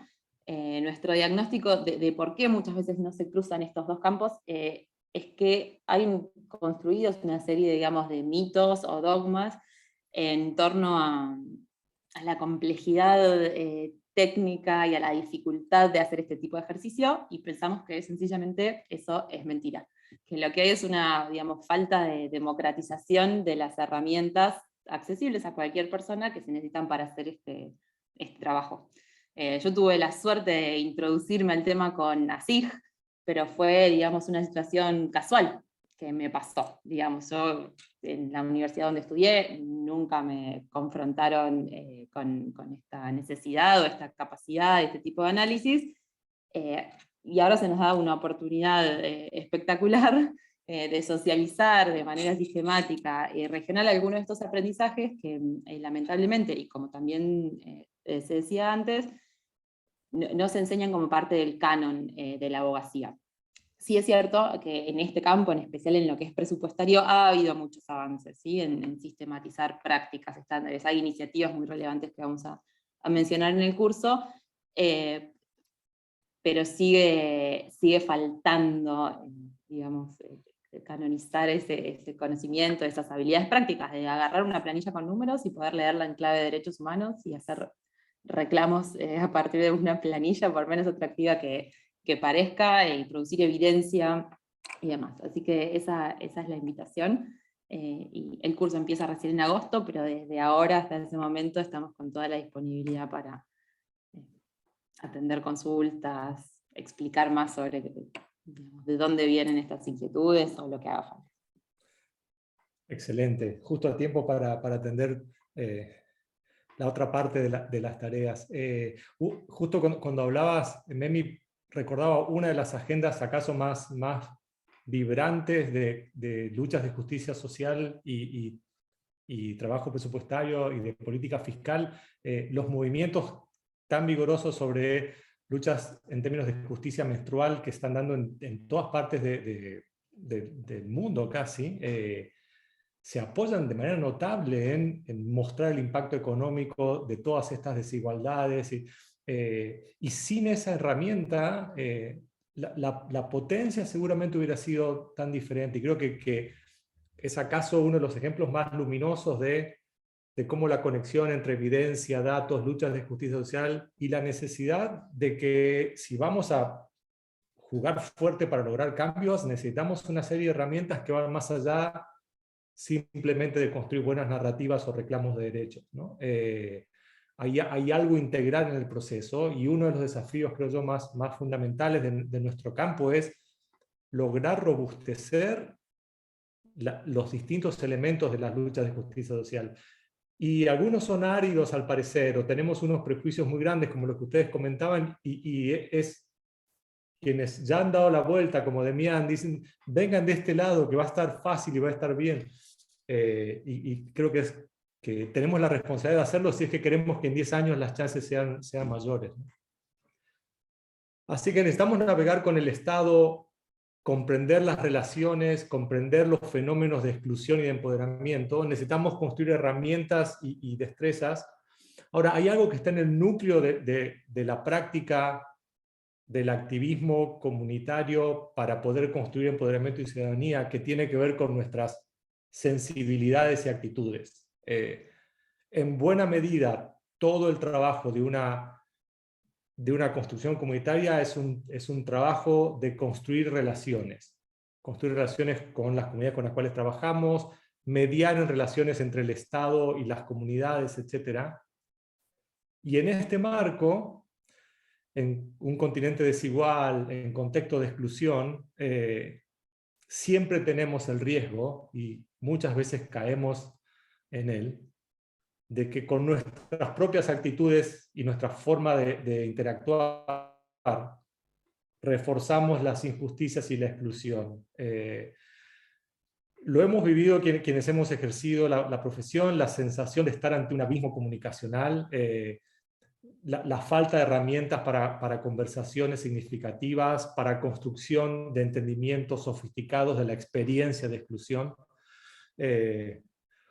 Nuestro diagnóstico de por qué muchas veces no se cruzan estos dos campos es que hay construidos una serie, digamos, de mitos o dogmas en torno a la complejidad técnica y a la dificultad de hacer este tipo de ejercicio, y pensamos que sencillamente eso es mentira. Que lo que hay es una, digamos, falta de democratización de las herramientas accesibles a cualquier persona que se necesitan para hacer este trabajo. Yo tuve la suerte de introducirme al tema con ASIG, pero fue, digamos, una situación casual que me pasó. Digamos, yo en la universidad donde estudié nunca me confrontaron con esta necesidad o esta capacidad de este tipo de análisis, y ahora se nos da una oportunidad espectacular de socializar de manera sistemática y regional algunos de estos aprendizajes que lamentablemente, y como también se decía antes, no se enseñan como parte del canon de la abogacía. Sí es cierto que en este campo, en especial en lo que es presupuestario, ha habido muchos avances, ¿sí? en sistematizar prácticas estándares. Hay iniciativas muy relevantes que vamos a mencionar en el curso, pero sigue faltando, digamos, canonizar ese conocimiento, esas habilidades prácticas, de agarrar una planilla con números y poder leerla en clave de derechos humanos y hacer reclamos a partir de una planilla, por menos atractiva que parezca, y producir evidencia y demás. Así que esa es la invitación. Y el curso empieza recién en agosto, pero desde ahora hasta ese momento estamos con toda la disponibilidad para atender consultas, explicar más sobre de dónde vienen estas inquietudes o lo que haga falta. Excelente, justo a tiempo para atender la otra parte de las tareas. Justo cuando hablabas, Memi, recordaba una de las agendas acaso más vibrantes de luchas de justicia social y trabajo presupuestario y de política fiscal, los movimientos tan vigorosos sobre luchas en términos de justicia menstrual que están dando en todas partes del mundo casi, se apoyan de manera notable en mostrar el impacto económico de todas estas desigualdades, y sin esa herramienta la potencia seguramente hubiera sido tan diferente. Y creo que es acaso uno de los ejemplos más luminosos de cómo la conexión entre evidencia, datos, luchas de justicia social y la necesidad de que si vamos a jugar fuerte para lograr cambios, necesitamos una serie de herramientas que van más allá simplemente de construir buenas narrativas o reclamos de derechos, ¿no? Hay algo integral en el proceso, y uno de los desafíos, creo yo, más fundamentales de nuestro campo es lograr robustecer los distintos elementos de las luchas de justicia social. Y algunos son áridos al parecer, o tenemos unos prejuicios muy grandes como lo que ustedes comentaban, y es quienes ya han dado la vuelta, como Demián, dicen, vengan de este lado que va a estar fácil y va a estar bien. y creo que tenemos la responsabilidad de hacerlo si es que queremos que en 10 años las chances sean mayores. Así que necesitamos navegar con el Estado, comprender las relaciones, comprender los fenómenos de exclusión y de empoderamiento. Necesitamos construir herramientas y destrezas. Ahora, hay algo que está en el núcleo de la práctica del activismo comunitario para poder construir empoderamiento y ciudadanía, que tiene que ver con nuestras sensibilidades y actitudes. En buena medida, todo el trabajo de una construcción comunitaria es un trabajo de construir relaciones con las comunidades con las cuales trabajamos, mediar en relaciones entre el Estado y las comunidades, etc. Y en este marco, en un continente desigual, en contexto de exclusión, siempre tenemos el riesgo, y muchas veces caemos en él, de que con nuestras propias actitudes y nuestra forma de interactuar, reforzamos las injusticias y la exclusión. Lo hemos vivido quienes hemos ejercido la profesión, la sensación de estar ante un abismo comunicacional, la falta de herramientas para conversaciones significativas, para construcción de entendimientos sofisticados de la experiencia de exclusión.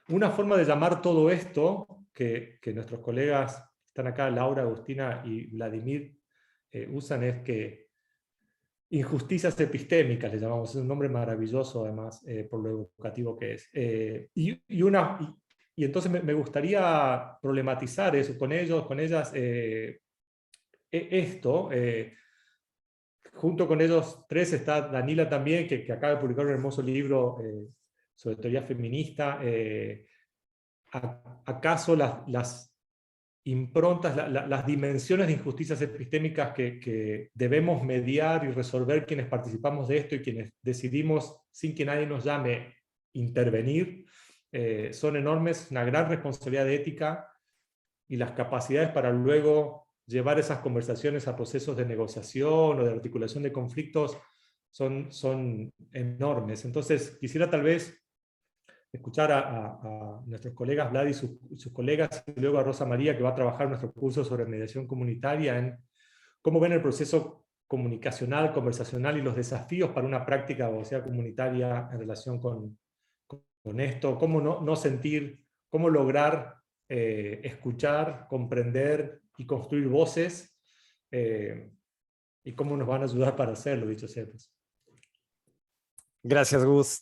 Una forma de llamar todo esto, que nuestros colegas que están acá, Laura, Agustina y Vladimir, usan, es que injusticias epistémicas, le llamamos, es un nombre maravilloso además, por lo educativo que es. Y entonces me gustaría problematizar eso con ellos, con ellas, esto. Junto con ellos tres está Danila también, que acaba de publicar un hermoso libro sobre teoría feminista. ¿Acaso las improntas, las dimensiones de injusticias epistémicas que debemos mediar y resolver quienes participamos de esto y quienes decidimos, sin que nadie nos llame, intervenir, son enormes, una gran responsabilidad de ética, y las capacidades para luego llevar esas conversaciones a procesos de negociación o de articulación de conflictos son enormes. Entonces quisiera tal vez escuchar a nuestros colegas Vlad y sus colegas, y luego a Rosa María, que va a trabajar nuestro curso sobre mediación comunitaria, en cómo ven el proceso comunicacional, conversacional y los desafíos para una práctica de abogacía comunitaria en relación con esto, cómo no sentir, cómo lograr escuchar, comprender y construir voces, y cómo nos van a ayudar para hacerlo, dicho sea. Gracias, Gus.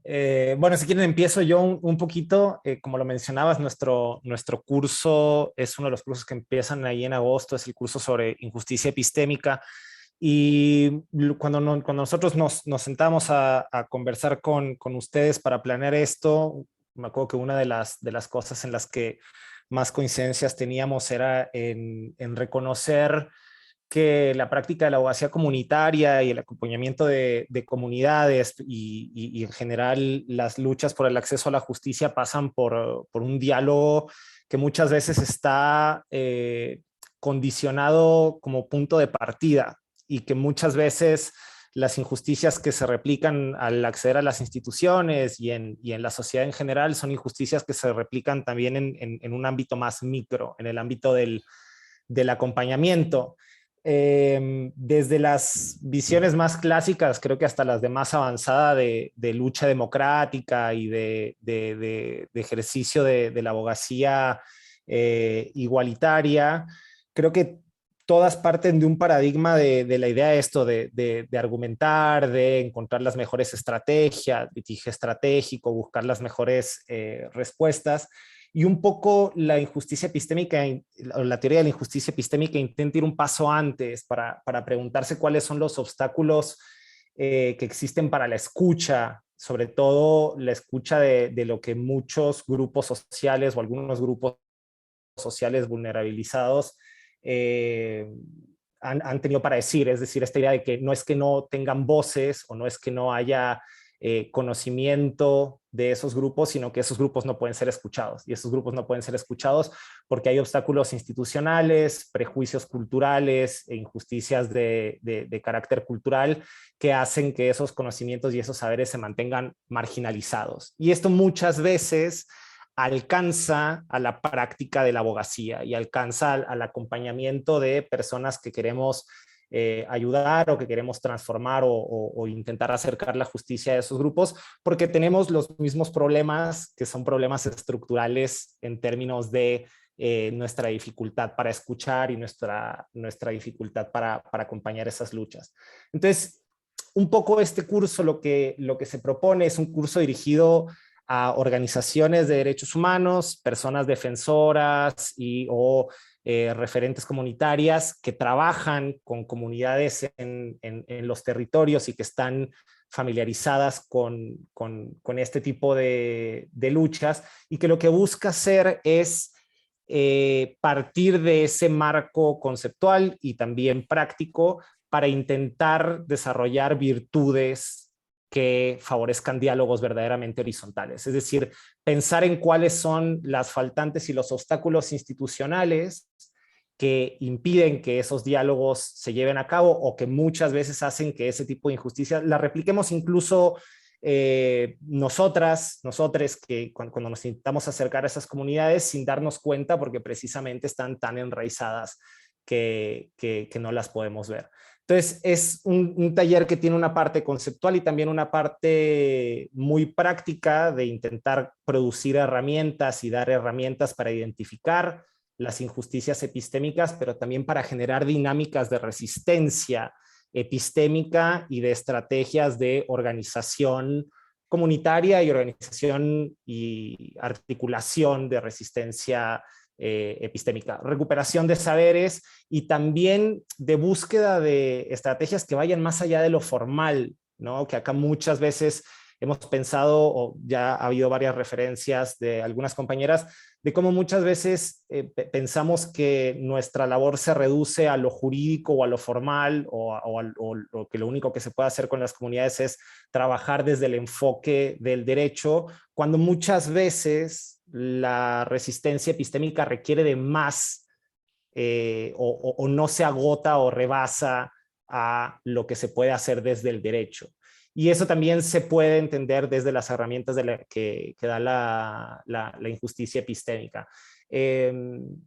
Bueno, si quieren empiezo yo un poquito. Como lo mencionabas, nuestro curso es uno de los cursos que empiezan ahí en agosto, es el curso sobre injusticia epistémica. Y cuando nosotros nos sentamos a conversar con ustedes para planear esto, me acuerdo que una de las cosas en las que más coincidencias teníamos era en reconocer que la práctica de la abogacía comunitaria y el acompañamiento de comunidades y en general las luchas por el acceso a la justicia pasan por un diálogo que muchas veces está condicionado como punto de partida, y que muchas veces las injusticias que se replican al acceder a las instituciones y en la sociedad en general son injusticias que se replican también en un ámbito más micro, en el ámbito del acompañamiento. Desde las visiones más clásicas, creo que hasta las de más avanzada de lucha democrática y de ejercicio de la abogacía igualitaria, creo que todas parten de un paradigma de la idea de esto, de argumentar, de encontrar las mejores estrategias, litigio estratégico, buscar las mejores respuestas. Y un poco la injusticia epistémica, la teoría de la injusticia epistémica intenta ir un paso antes para preguntarse cuáles son los obstáculos que existen para la escucha, sobre todo la escucha de lo que muchos grupos sociales o algunos grupos sociales vulnerabilizados han tenido para decir. Es decir, esta idea de que no es que no tengan voces o no es que no haya conocimiento de esos grupos, sino que esos grupos no pueden ser escuchados. Y esos grupos no pueden ser escuchados porque hay obstáculos institucionales, prejuicios culturales e injusticias de carácter cultural que hacen que esos conocimientos y esos saberes se mantengan marginalizados. Y esto muchas veces alcanza a la práctica de la abogacía y alcanza al acompañamiento de personas que queremos ayudar o que queremos transformar o intentar acercar la justicia a esos grupos, porque tenemos los mismos problemas que son problemas estructurales en términos de nuestra dificultad para escuchar y nuestra dificultad para acompañar esas luchas. Entonces, un poco este curso lo que se propone es un curso dirigido a organizaciones de derechos humanos, personas defensoras o referentes comunitarias que trabajan con comunidades en los territorios y que están familiarizadas con este tipo de luchas, y que lo que busca hacer es partir de ese marco conceptual y también práctico para intentar desarrollar virtudes que favorezcan diálogos verdaderamente horizontales. Es decir, pensar en cuáles son las faltantes y los obstáculos institucionales que impiden que esos diálogos se lleven a cabo o que muchas veces hacen que ese tipo de injusticias la repliquemos incluso nosotros que cuando nos intentamos acercar a esas comunidades sin darnos cuenta, porque precisamente están tan enraizadas que no las podemos ver. Entonces, es un taller que tiene una parte conceptual y también una parte muy práctica de intentar producir herramientas y dar herramientas para identificar las injusticias epistémicas, pero también para generar dinámicas de resistencia epistémica y de estrategias de organización comunitaria y organización y articulación de resistencia epistémica, recuperación de saberes y también de búsqueda de estrategias que vayan más allá de lo formal, ¿no? Que acá muchas veces hemos pensado, o ya ha habido varias referencias de algunas compañeras, de cómo muchas veces pensamos que nuestra labor se reduce a lo jurídico o a lo formal, o que lo único que se puede hacer con las comunidades es trabajar desde el enfoque del derecho, cuando muchas veces la resistencia epistémica requiere de más o no se agota o rebasa a lo que se puede hacer desde el derecho. Y eso también se puede entender desde las herramientas que da la injusticia epistémica. En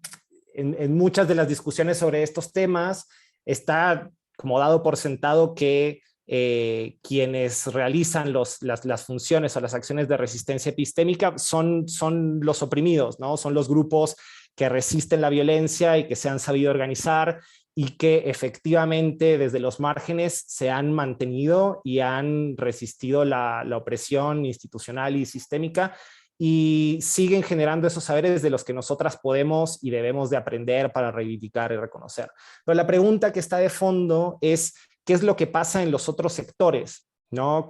muchas de las discusiones sobre estos temas está como dado por sentado que quienes realizan las funciones o las acciones de resistencia epistémica son los oprimidos, ¿no? Son los grupos que resisten la violencia y que se han sabido organizar y que efectivamente desde los márgenes se han mantenido y han resistido la opresión institucional y sistémica y siguen generando esos saberes de los que nosotras podemos y debemos de aprender para reivindicar y reconocer. Pero la pregunta que está de fondo es ¿qué es lo que pasa en los otros sectores? ¿No?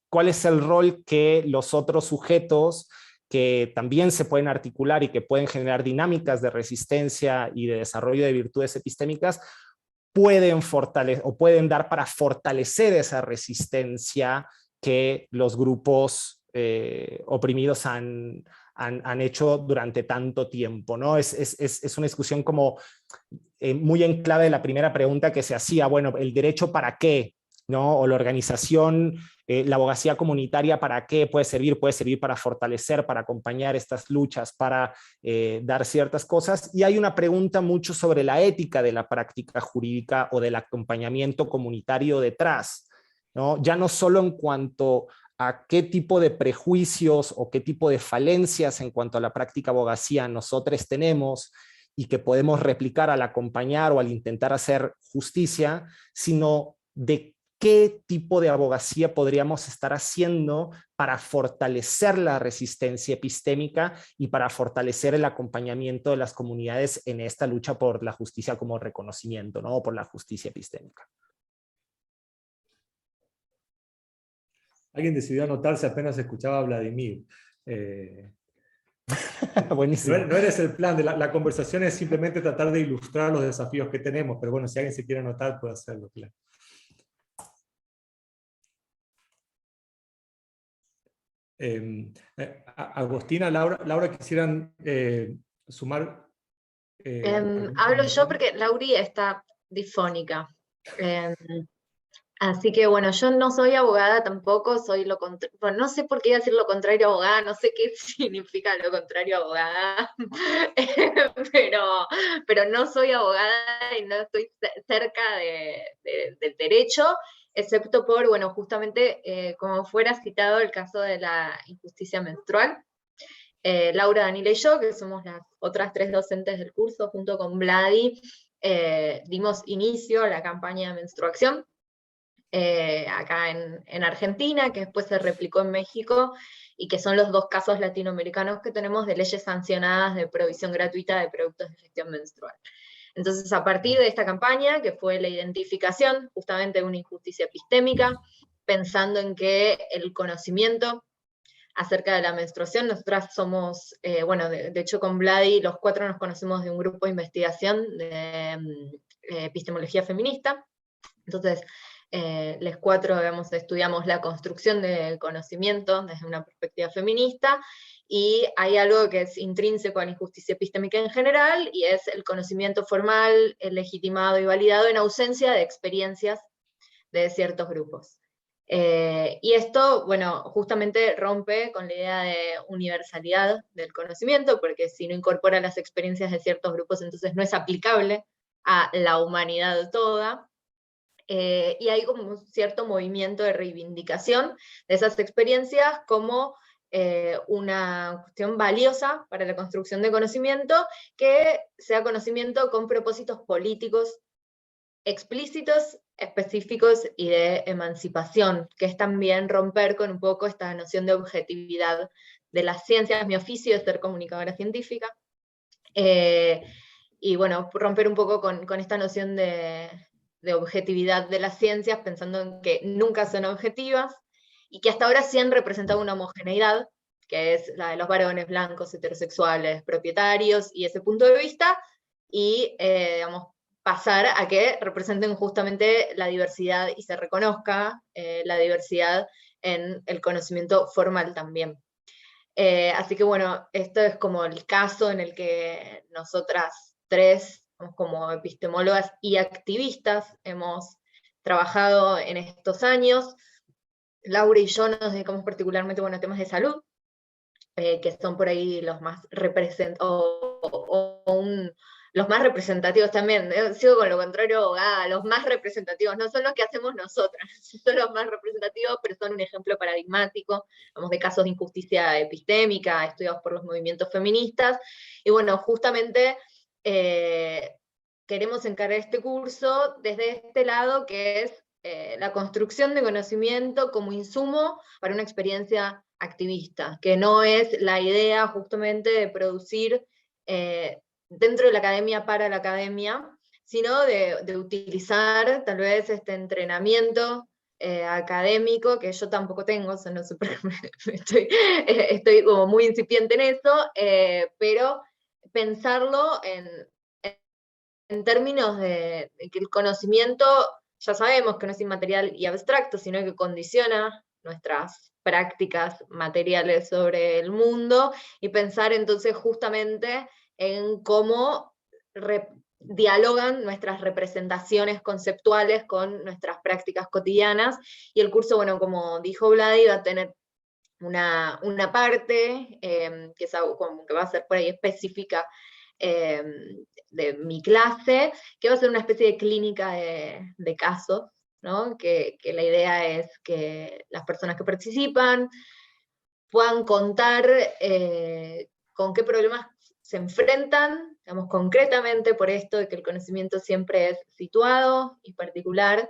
¿Cuál es el rol que los otros sujetos que también se pueden articular y que pueden generar dinámicas de resistencia y de desarrollo de virtudes epistémicas pueden fortalecer o pueden dar para fortalecer esa resistencia que los grupos oprimidos han hecho durante tanto tiempo, ¿no? Es una discusión como muy en clave de la primera pregunta que se hacía, bueno, ¿el derecho para qué? ¿No? O la organización, la abogacía comunitaria, ¿para qué puede servir? Puede servir para fortalecer, para acompañar estas luchas, para dar ciertas cosas. Y hay una pregunta mucho sobre la ética de la práctica jurídica o del acompañamiento comunitario detrás, ¿no? Ya no solo en cuanto a qué tipo de prejuicios o qué tipo de falencias en cuanto a la práctica abogacía nosotros tenemos y que podemos replicar al acompañar o al intentar hacer justicia, sino de qué tipo de abogacía podríamos estar haciendo para fortalecer la resistencia epistémica y para fortalecer el acompañamiento de las comunidades en esta lucha por la justicia como reconocimiento, ¿no? O por la justicia epistémica. Alguien decidió anotarse apenas escuchaba a Vladimir. Buenísimo. No eres el plan de la conversación, es simplemente tratar de ilustrar los desafíos que tenemos, pero bueno, si alguien se quiere anotar puede hacerlo, claro. Agostina, Laura, quisieran sumar. Hablo yo porque Lauri está difónica. Así que bueno, yo no soy abogada tampoco, soy lo contrario, bueno, no sé por qué decir lo contrario a abogada, no sé qué significa lo contrario a abogada, pero no soy abogada y no estoy cerca del derecho, excepto por, bueno, justamente como fuera citado el caso de la injusticia menstrual. Laura, Daniela y yo, que somos las otras 3 docentes del curso, junto con Vladi, dimos inicio a la campaña de menstruación acá en Argentina, que después se replicó en México, y que son los 2 casos latinoamericanos que tenemos de leyes sancionadas de provisión gratuita de productos de gestión menstrual. Entonces, a partir de esta campaña, que fue la identificación justamente de una injusticia epistémica, pensando en que el conocimiento acerca de la menstruación, nosotras somos, bueno, de hecho con Vladi, los 4 nos conocemos de un grupo de investigación de epistemología feminista. Entonces, los 4, digamos, estudiamos la construcción del conocimiento desde una perspectiva feminista, y hay algo que es intrínseco a la injusticia epistémica en general, y es el conocimiento formal, legitimado y validado en ausencia de experiencias de ciertos grupos. Y esto, bueno, justamente rompe con la idea de universalidad del conocimiento, porque si no incorpora las experiencias de ciertos grupos, entonces no es aplicable a la humanidad toda. Y hay como un cierto movimiento de reivindicación de esas experiencias como una cuestión valiosa para la construcción de conocimiento, que sea conocimiento con propósitos políticos explícitos, específicos y de emancipación, que es también romper con un poco esta noción de objetividad de las ciencias. Mi oficio es ser comunicadora científica, y bueno, romper un poco con esta noción de objetividad de las ciencias, pensando en que nunca son objetivas, y que hasta ahora sí han representado una homogeneidad, que es la de los varones blancos, heterosexuales, propietarios, y ese punto de vista, y digamos, pasar a que representen justamente la diversidad y se reconozca la diversidad en el conocimiento formal también. Así que bueno, esto es como el caso en el que nosotras 3, como epistemólogas y activistas, hemos trabajado en estos años. Laura y yo nos dedicamos particularmente, bueno, a temas de salud, que son por ahí los más los más representativos también, sigo con lo contrario abogada, los más representativos, no son los que hacemos nosotras, son los más representativos, pero son un ejemplo paradigmático, vamos, de casos de injusticia epistémica, estudiados por los movimientos feministas, y bueno, justamente queremos encarar este curso desde este lado, que es la construcción de conocimiento como insumo para una experiencia activista, que no es la idea justamente de producir dentro de la academia para la academia, sino de utilizar tal vez este entrenamiento académico, que yo tampoco tengo, o sea, no sé, estoy como muy incipiente en eso, pero pensarlo en términos de que el conocimiento, ya sabemos que no es inmaterial y abstracto, sino que condiciona nuestras prácticas materiales sobre el mundo, y pensar entonces justamente en cómo dialogan nuestras representaciones conceptuales con nuestras prácticas cotidianas, y el curso, bueno, como dijo Vladi, va a tener una parte que es algo como que va a ser por ahí específica de mi clase, que va a ser una especie de clínica de casos, ¿no? Que la idea es que las personas que participan puedan contar con qué problemas se enfrentan, digamos, concretamente por esto de que el conocimiento siempre es situado y particular,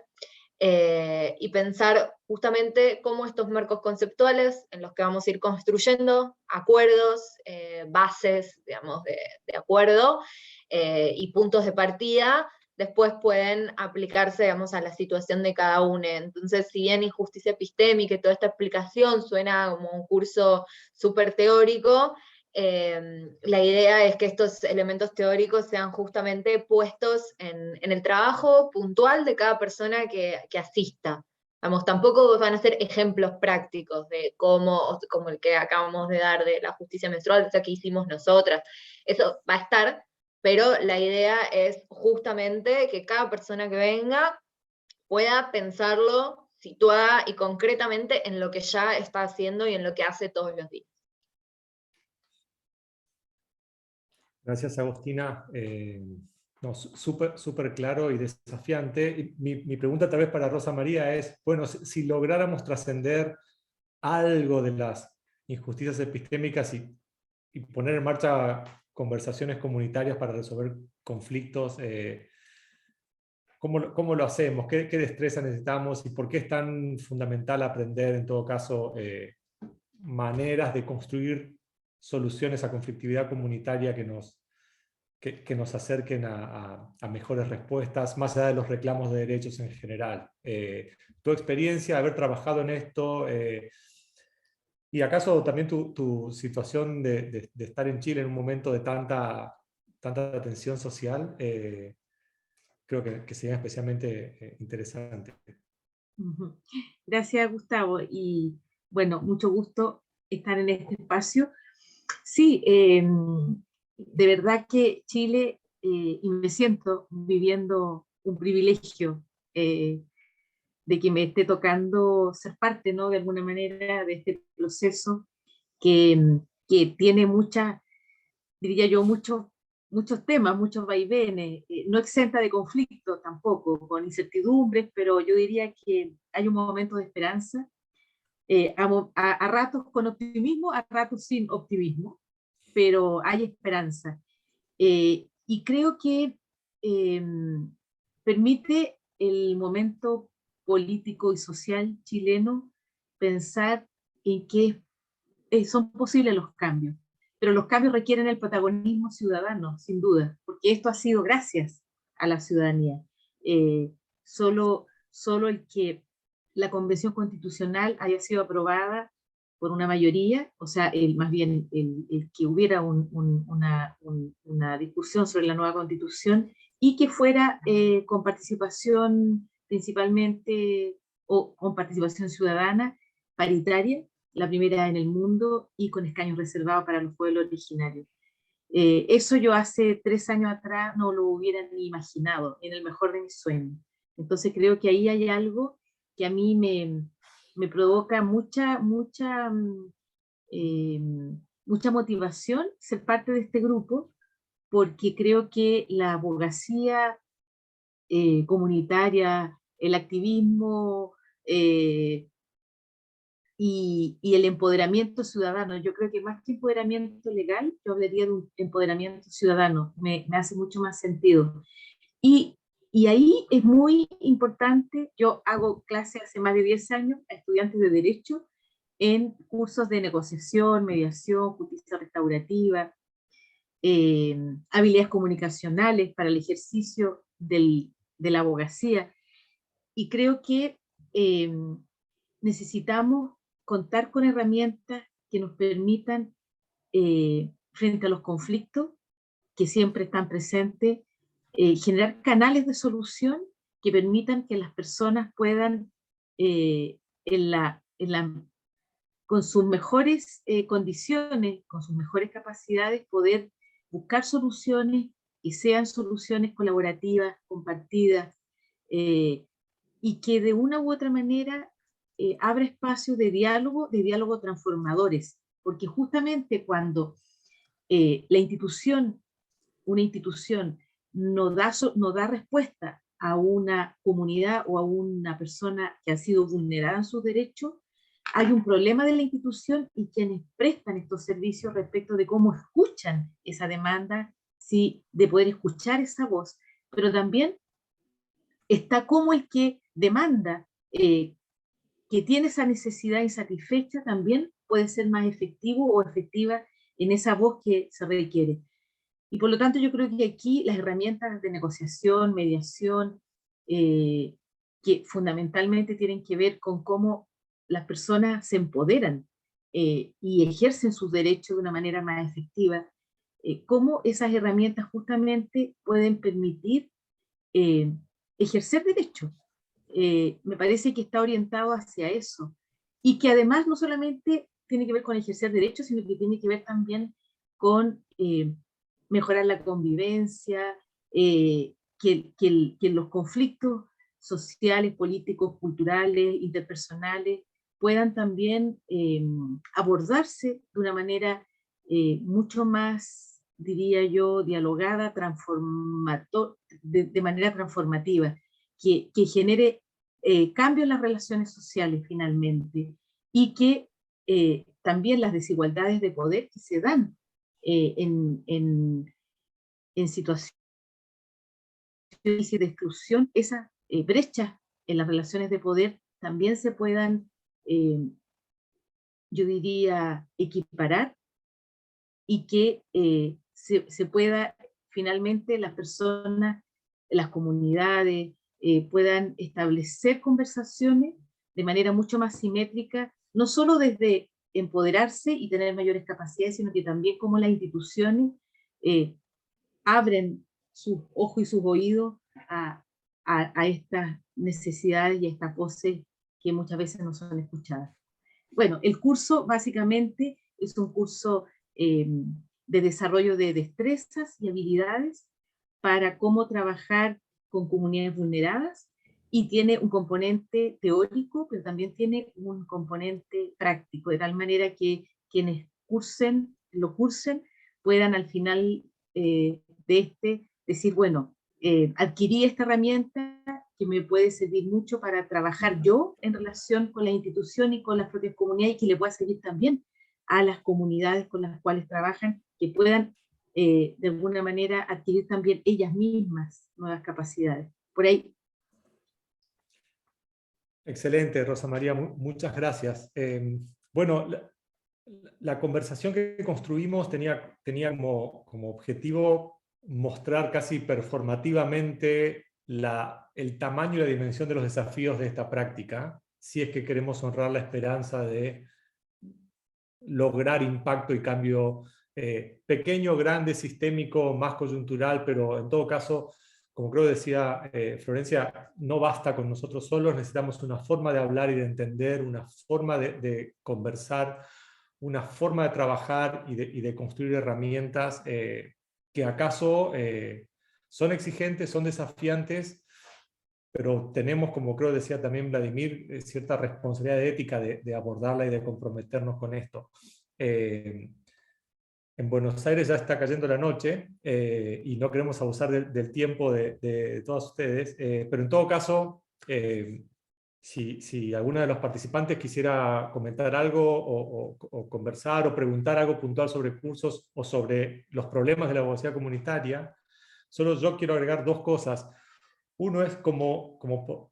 y pensar justamente cómo estos marcos conceptuales en los que vamos a ir construyendo acuerdos, bases, digamos, de acuerdo, y puntos de partida, después pueden aplicarse, digamos, a la situación de cada uno. Entonces, si bien injusticia epistémica y toda esta explicación suena como un curso súper teórico, la idea es que estos elementos teóricos sean justamente puestos en el trabajo puntual de cada persona que asista. Vamos, tampoco van a ser ejemplos prácticos de cómo, como el que acabamos de dar de la justicia menstrual, o sea, que hicimos nosotras. Eso va a estar, pero la idea es justamente que cada persona que venga pueda pensarlo situada y concretamente en lo que ya está haciendo y en lo que hace todos los días. Gracias, Agustina. No, súper claro y desafiante. Y mi pregunta tal vez para Rosa María es, bueno, si lográramos trascender algo de las injusticias epistémicas y poner en marcha conversaciones comunitarias para resolver conflictos, ¿cómo lo hacemos? ¿Qué destreza necesitamos? ¿Y por qué es tan fundamental aprender, en todo caso, maneras de construir soluciones a conflictividad comunitaria que nos acerquen a mejores respuestas, más allá de los reclamos de derechos en general? Tu experiencia, haber trabajado en esto, y acaso también tu situación de estar en Chile en un momento de tanta tensión social, creo que sería especialmente interesante. Gracias, Gustavo, y bueno, mucho gusto estar en este espacio. Sí, de verdad que Chile, y me siento viviendo un privilegio de que me esté tocando ser parte, ¿no?, de alguna manera de este proceso que tiene muchas, diría yo, muchos temas, muchos vaivenes, no exenta de conflictos tampoco, con incertidumbres, pero yo diría que hay un momento de esperanza, a ratos con optimismo, a ratos sin optimismo, pero hay esperanza. Y creo que permite el momento político y social chileno pensar en que son posibles los cambios, pero los cambios requieren el protagonismo ciudadano, sin duda, porque esto ha sido gracias a la ciudadanía. Solo el que la Convención Constitucional haya sido aprobada por una mayoría, o sea, más bien el que hubiera una discusión sobre la nueva Constitución y que fuera con participación principalmente, o con participación ciudadana, paritaria, la primera en el mundo, y con escaños reservados para los pueblos originarios. Eso yo hace 3 años atrás no lo hubiera ni imaginado, en el mejor de mis sueños. Entonces creo que ahí hay algo que a mí me provoca mucha motivación ser parte de este grupo, porque creo que la abogacía comunitaria, el activismo y el empoderamiento ciudadano, yo creo que más que empoderamiento legal, yo hablaría de un empoderamiento ciudadano, me hace mucho más sentido. Y ahí es muy importante, yo hago clase hace más de 10 años a estudiantes de Derecho en cursos de negociación, mediación, justicia restaurativa, habilidades comunicacionales para el ejercicio de la abogacía. Y creo que necesitamos contar con herramientas que nos permitan, frente a los conflictos que siempre están presentes, generar canales de solución que permitan que las personas puedan, con sus mejores condiciones, con sus mejores capacidades, poder buscar soluciones y sean soluciones colaborativas, compartidas, y que de una u otra manera abra espacios de diálogo transformadores, porque justamente cuando una institución no da respuesta a una comunidad o a una persona que ha sido vulnerada en sus derechos, hay un problema de la institución y quienes prestan estos servicios respecto de cómo escuchan esa demanda, sí, de poder escuchar esa voz, pero también está cómo el que demanda, que tiene esa necesidad insatisfecha, también puede ser más efectivo o efectiva en esa voz que se requiere. Y por lo tanto yo creo que aquí las herramientas de negociación, mediación, que fundamentalmente tienen que ver con cómo las personas se empoderan y ejercen sus derechos de una manera más efectiva, cómo esas herramientas justamente pueden permitir ejercer derechos. me parece que está orientado hacia eso. Y que además no solamente tiene que ver con ejercer derechos, sino que tiene que ver también con mejorar la convivencia, que los conflictos sociales, políticos, culturales, interpersonales, puedan también abordarse de una manera mucho más, diría yo, dialogada, de manera transformativa, que genere cambio en las relaciones sociales finalmente, y que también las desigualdades de poder que se dan en situaciones de exclusión, esas brechas en las relaciones de poder también se puedan, yo diría, equiparar, y que se pueda finalmente las personas, las comunidades, puedan establecer conversaciones de manera mucho más simétrica, no solo desde empoderarse y tener mayores capacidades, sino que también como las instituciones abren sus ojos y sus oídos a estas necesidades y a estas voces que muchas veces no son escuchadas. Bueno, el curso básicamente es un curso de desarrollo de destrezas y habilidades para cómo trabajar con comunidades vulneradas, y tiene un componente teórico, pero también tiene un componente práctico, de tal manera que quienes lo cursen puedan al final decir, bueno, adquirí esta herramienta que me puede servir mucho para trabajar yo en relación con la institución y con las propias comunidades, y que le pueda servir también a las comunidades con las cuales trabajan, que puedan de alguna manera adquirir también ellas mismas nuevas capacidades. Por ahí. Excelente, Rosa María, muchas gracias. Bueno, la conversación que construimos tenía como objetivo mostrar casi performativamente el tamaño y la dimensión de los desafíos de esta práctica, si es que queremos honrar la esperanza de lograr impacto y cambio pequeño, grande, sistémico, más coyuntural, pero en todo caso, como creo decía Florencia, no basta con nosotros solos, necesitamos una forma de hablar y de entender, una forma de conversar, una forma de trabajar y de construir herramientas que acaso son exigentes, son desafiantes, pero tenemos, como creo decía también Vladimir, cierta responsabilidad ética de abordarla y de comprometernos con esto. En Buenos Aires ya está cayendo la noche y no queremos abusar del tiempo de todos ustedes, pero en todo caso, si alguno de los participantes quisiera comentar algo o conversar o preguntar algo puntual sobre cursos o sobre los problemas de la abogacía comunitaria, solo yo quiero agregar dos cosas. Uno es, como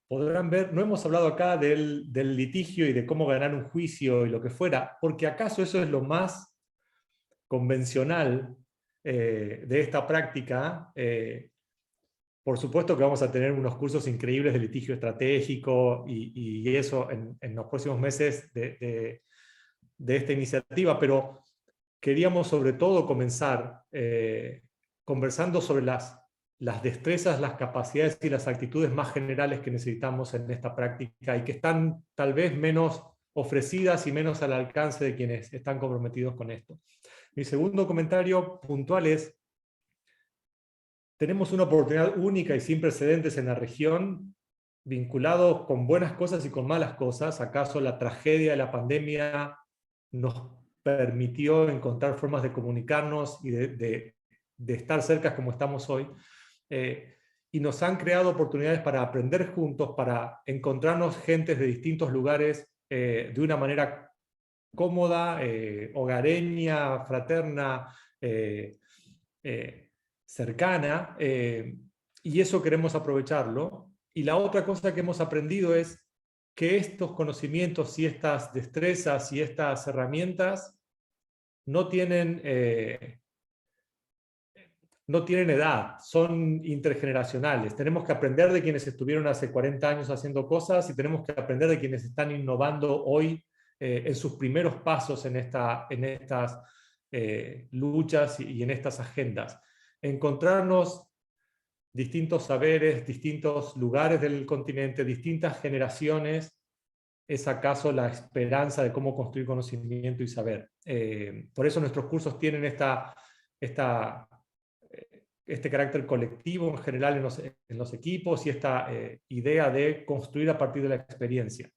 podrán ver, no hemos hablado acá del litigio y de cómo ganar un juicio y lo que fuera, porque acaso eso es lo más convencional de esta práctica. Por supuesto que vamos a tener unos cursos increíbles de litigio estratégico y eso en los próximos meses de esta iniciativa, pero queríamos sobre todo comenzar conversando sobre las destrezas, las capacidades y las actitudes más generales que necesitamos en esta práctica y que están tal vez menos ofrecidas y menos al alcance de quienes están comprometidos con esto. Mi segundo comentario puntual es: tenemos una oportunidad única y sin precedentes en la región, vinculados con buenas cosas y con malas cosas. ¿Acaso la tragedia de la pandemia nos permitió encontrar formas de comunicarnos y de estar cerca como estamos hoy? Y nos han creado oportunidades para aprender juntos, para encontrarnos gentes de distintos lugares de una manera cómoda, hogareña, fraterna, cercana, y eso queremos aprovecharlo. Y la otra cosa que hemos aprendido es que estos conocimientos y estas destrezas y estas herramientas no tienen edad, son intergeneracionales. Tenemos que aprender de quienes estuvieron hace 40 años haciendo cosas y tenemos que aprender de quienes están innovando hoy en sus primeros pasos en estas luchas y en estas agendas. Encontrarnos distintos saberes, distintos lugares del continente, distintas generaciones, es acaso la esperanza de cómo construir conocimiento y saber. Por eso nuestros cursos tienen este carácter colectivo en general en los equipos y esta idea de construir a partir de la experiencia.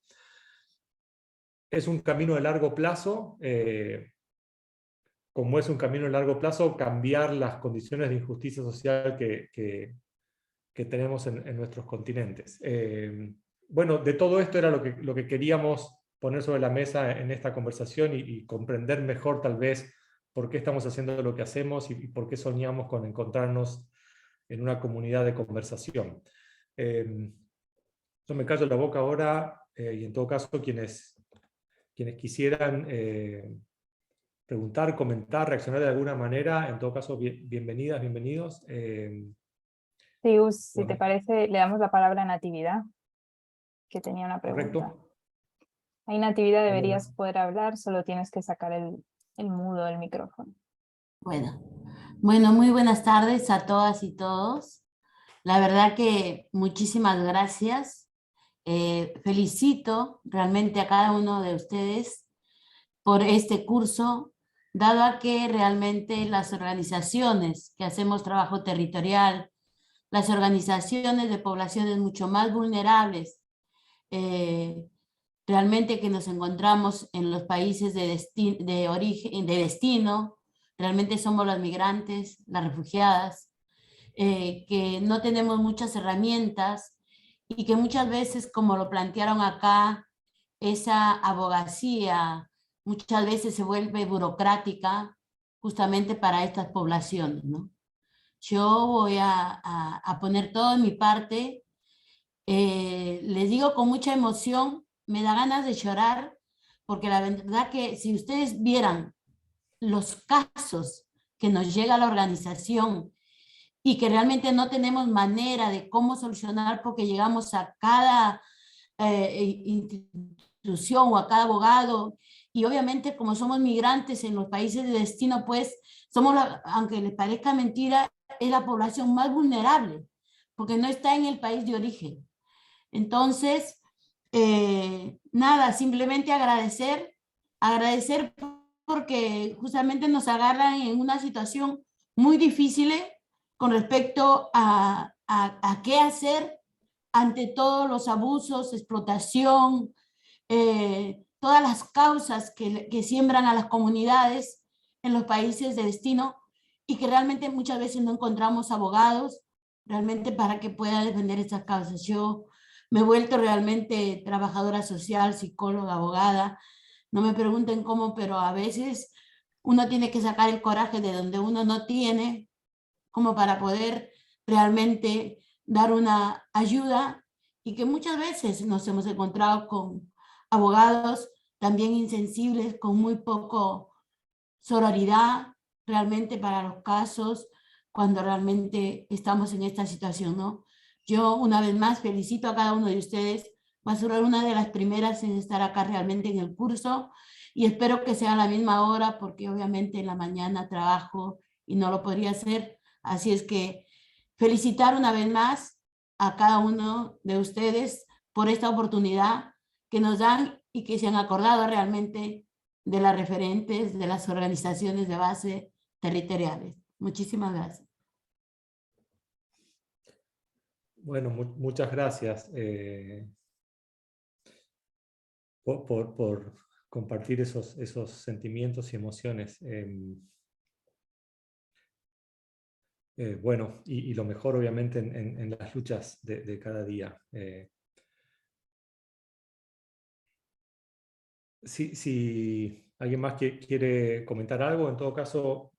Es un camino de largo plazo. Como es un camino de largo plazo, cambiar las condiciones de injusticia social que tenemos en nuestros continentes. Bueno, de todo esto era lo que queríamos poner sobre la mesa en esta conversación y comprender mejor tal vez por qué estamos haciendo lo que hacemos y por qué soñamos con encontrarnos en una comunidad de conversación. Yo me callo la boca ahora y en todo caso quienes quisieran preguntar, comentar, reaccionar de alguna manera, en todo caso bienvenidas, bienvenidos. Sí, Gus, si bueno. te parece, le damos la palabra a Natividad, que tenía una pregunta. Correcto. Ahí, Natividad, deberías poder hablar, solo tienes que sacar el mudo del micrófono. Bueno, muy buenas tardes a todas y todos. La verdad que muchísimas gracias. Felicito realmente a cada uno de ustedes por este curso, dado a que realmente las organizaciones que hacemos trabajo territorial, las organizaciones de poblaciones mucho más vulnerables, realmente que nos encontramos en los países de origen, de destino, realmente somos los migrantes, las refugiadas, que no tenemos muchas herramientas y que muchas veces, como lo plantearon acá, esa abogacía muchas veces se vuelve burocrática justamente para estas poblaciones, ¿no? Yo voy a poner todo en mi parte. Les digo con mucha emoción, me da ganas de llorar, porque la verdad que si ustedes vieran los casos que nos llega a la organización y que realmente no tenemos manera de cómo solucionar porque llegamos a cada institución o a cada abogado, y obviamente como somos migrantes en los países de destino, pues somos, aunque les parezca mentira, es la población más vulnerable, porque no está en el país de origen. Entonces, nada, simplemente agradecer porque justamente nos agarran en una situación muy difícil con respecto a qué hacer ante todos los abusos, explotación, todas las causas que siembran a las comunidades en los países de destino y que realmente muchas veces no encontramos abogados realmente para que puedan defender estas causas. Yo me he vuelto realmente trabajadora social, psicóloga, abogada. No me pregunten cómo, pero a veces uno tiene que sacar el coraje de donde uno no tiene, como para poder realmente dar una ayuda, y que muchas veces nos hemos encontrado con abogados también insensibles, con muy poco sororidad realmente para los casos cuando realmente estamos en esta situación, ¿no? Yo una vez más felicito a cada uno de ustedes. Va a ser una de las primeras en estar acá realmente en el curso y espero que sea a la misma hora porque obviamente en la mañana trabajo y no lo podría hacer. Así es que felicitar una vez más a cada uno de ustedes por esta oportunidad que nos dan y que se han acordado realmente de las referentes de las organizaciones de base territoriales. Muchísimas gracias. Bueno, muchas gracias por compartir esos sentimientos y emociones. Bueno, y lo mejor obviamente en las luchas de cada día. Si alguien más quiere comentar algo, en todo caso,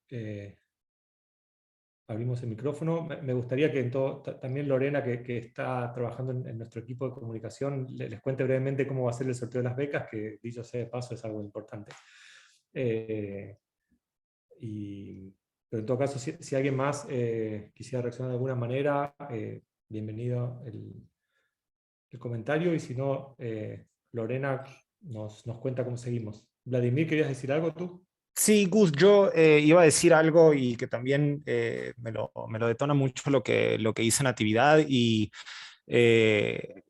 abrimos el micrófono. Me gustaría que también Lorena, que está trabajando en nuestro equipo de comunicación, les cuente brevemente cómo va a ser el sorteo de las becas, que dicho sea de paso es algo importante. Pero en todo caso, si alguien más quisiera reaccionar de alguna manera, bienvenido el comentario, y si no, Lorena nos cuenta cómo seguimos. Vladimir, ¿querías decir algo tú? Sí, Gus, yo iba a decir algo y que también me lo detona mucho lo que hice Natividad y eh,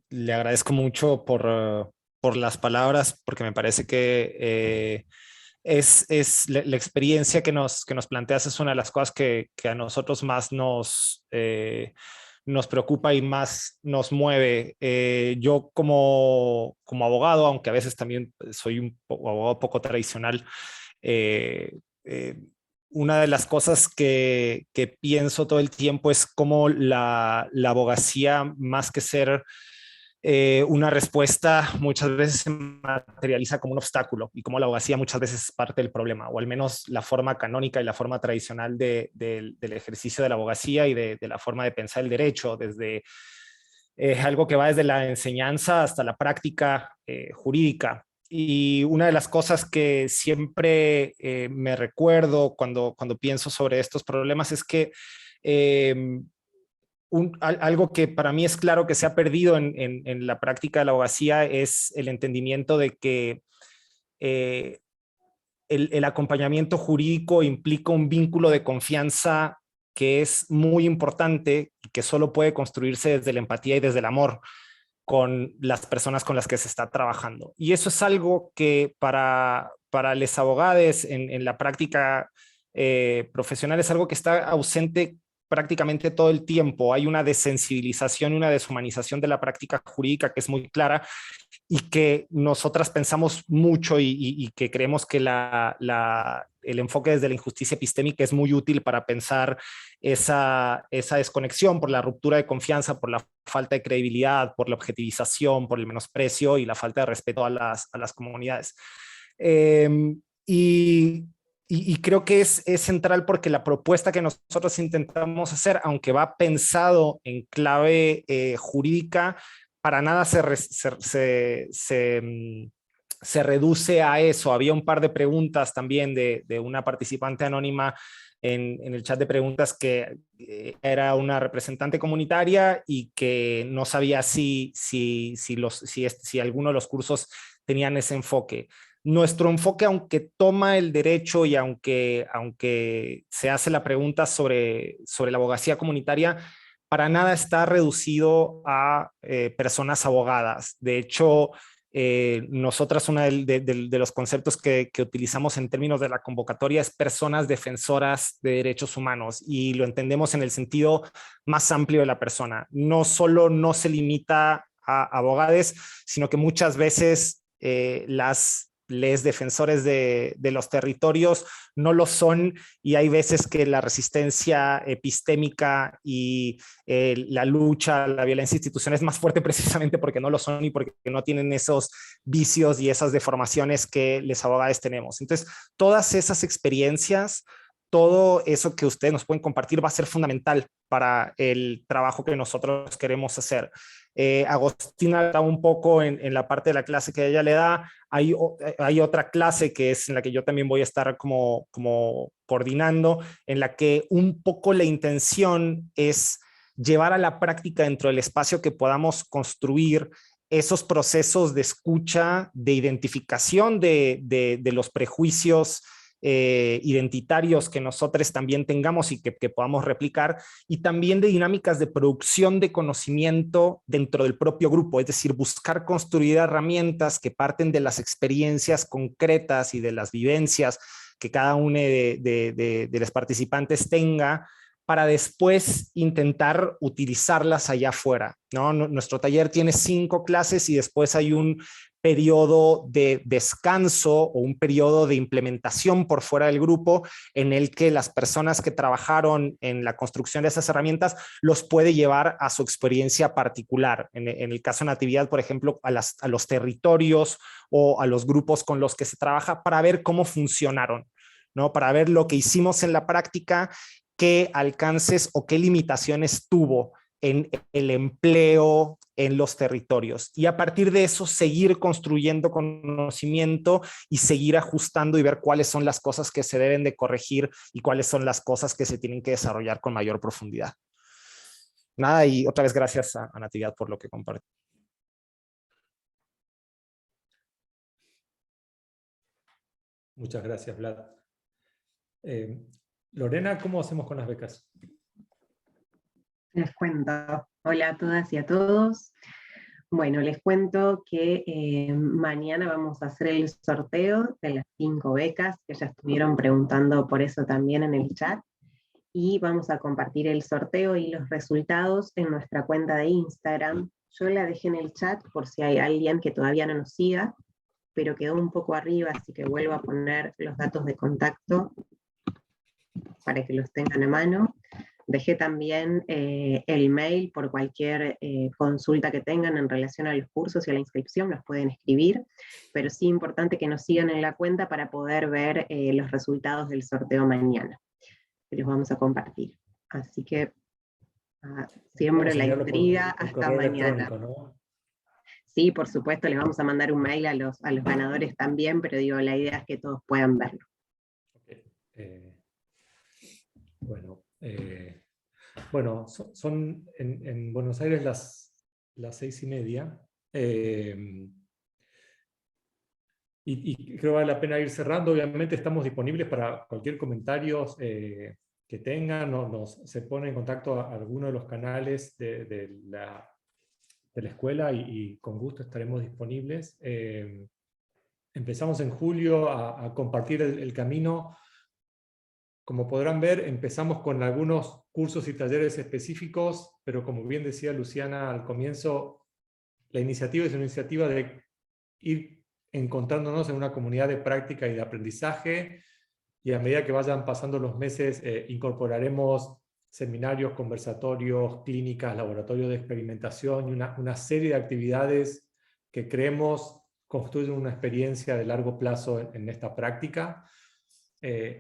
le agradezco mucho por las palabras porque me parece que es la experiencia que nos planteas es una de las cosas que a nosotros más nos preocupa y más nos mueve. Yo como abogado, aunque a veces también soy un abogado poco tradicional, eh, eh, una de las cosas que pienso todo el tiempo es cómo la abogacía, más que ser una respuesta, muchas veces se materializa como un obstáculo y cómo la abogacía muchas veces es parte del problema, o al menos la forma canónica y la forma tradicional del ejercicio de la abogacía y de la forma de pensar el derecho, desde algo que va desde la enseñanza hasta la práctica jurídica. Y una de las cosas que siempre me recuerdo cuando pienso sobre estos problemas es que eh, algo que para mí es claro que se ha perdido en la práctica de la abogacía es el entendimiento de que eh, el acompañamiento jurídico implica un vínculo de confianza que es muy importante y que solo puede construirse desde la empatía y desde el amor con las personas con las que se está trabajando. Y eso es algo que para los abogados en la práctica profesional es algo que está ausente prácticamente todo el tiempo. Hay una desensibilización y una deshumanización de la práctica jurídica que es muy clara y que nosotras pensamos mucho y que creemos que el enfoque desde la injusticia epistémica es muy útil para pensar esa desconexión por la ruptura de confianza, por la falta de credibilidad, por la objetivización, por el menosprecio y la falta de respeto a las comunidades. Eh, y, y creo que es central porque la propuesta que nosotros intentamos hacer, aunque va pensado en clave jurídica, para nada se reduce a eso. Había un par de preguntas también de una participante anónima en el chat de preguntas que era una representante comunitaria y que no sabía si alguno de los cursos tenían ese enfoque. Nuestro enfoque, aunque toma el derecho y aunque se hace la pregunta sobre la abogacía comunitaria, para nada está reducido a personas abogadas. De hecho, nosotras uno de los conceptos que utilizamos en términos de la convocatoria es personas defensoras de derechos humanos y lo entendemos en el sentido más amplio de la persona. No solo no se limita a abogados, sino que muchas veces les defensores de los territorios no lo son y hay veces que la resistencia epistémica y la lucha, la violencia institucional es más fuerte precisamente porque no lo son y porque no tienen esos vicios y esas deformaciones que los abogados tenemos. Entonces, todas esas experiencias, todo eso que ustedes nos pueden compartir va a ser fundamental para el trabajo que nosotros queremos hacer. Agostina está un poco en la parte de la clase que ella le da. Hay otra clase que es en la que yo también voy a estar como coordinando, en la que un poco la intención es llevar a la práctica dentro del espacio que podamos construir esos procesos de escucha, de identificación de los prejuicios identitarios que nosotros también tengamos y que podamos replicar, y también de dinámicas de producción de conocimiento dentro del propio grupo, es decir, buscar construir herramientas que parten de las experiencias concretas y de las vivencias que cada uno de los participantes tenga para después intentar utilizarlas allá afuera, ¿no? Nuestro taller tiene 5 clases y después hay un periodo de descanso o un periodo de implementación por fuera del grupo en el que las personas que trabajaron en la construcción de esas herramientas los puede llevar a su experiencia particular. En el caso de Natividad, por ejemplo, a los territorios o a los grupos con los que se trabaja para ver cómo funcionaron, ¿no? Para ver lo que hicimos en la práctica, qué alcances o qué limitaciones tuvo en el empleo en los territorios. Y a partir de eso, seguir construyendo conocimiento y seguir ajustando y ver cuáles son las cosas que se deben de corregir y cuáles son las cosas que se tienen que desarrollar con mayor profundidad. Nada, y otra vez gracias a Natividad por lo que compartió. Muchas gracias, Vlad. Lorena, ¿cómo hacemos con las becas? Les cuento. Hola a todas y a todos. Bueno, les cuento que mañana vamos a hacer el sorteo de las 5 becas, que ya estuvieron preguntando por eso también en el chat, y vamos a compartir el sorteo y los resultados en nuestra cuenta de Instagram. Yo la dejé en el chat por si hay alguien que todavía no nos siga, pero quedó un poco arriba, así que vuelvo a poner los datos de contacto para que los tengan a mano. Dejé también el mail por cualquier consulta que tengan en relación a los cursos y a la inscripción, los pueden escribir, pero sí importante que nos sigan en la cuenta para poder ver los resultados del sorteo mañana, que los vamos a compartir. Así que siembro la intriga hasta mañana. ¿No? Sí, por supuesto, les vamos a mandar un mail a los ganadores también, pero digo, la idea es que todos puedan verlo. Okay. Bueno, son en Buenos Aires las 6:30. Y creo que vale la pena ir cerrando. Obviamente estamos disponibles para cualquier comentario que tengan, se pone en contacto a alguno de los canales de la escuela y con gusto estaremos disponibles. Empezamos en julio a compartir el camino. Como podrán ver, empezamos con algunos cursos y talleres específicos, pero como bien decía Luciana al comienzo, la iniciativa es una iniciativa de ir encontrándonos en una comunidad de práctica y de aprendizaje, y a medida que vayan pasando los meses incorporaremos seminarios, conversatorios, clínicas, laboratorios de experimentación y una serie de actividades que creemos construyen una experiencia de largo plazo en esta práctica.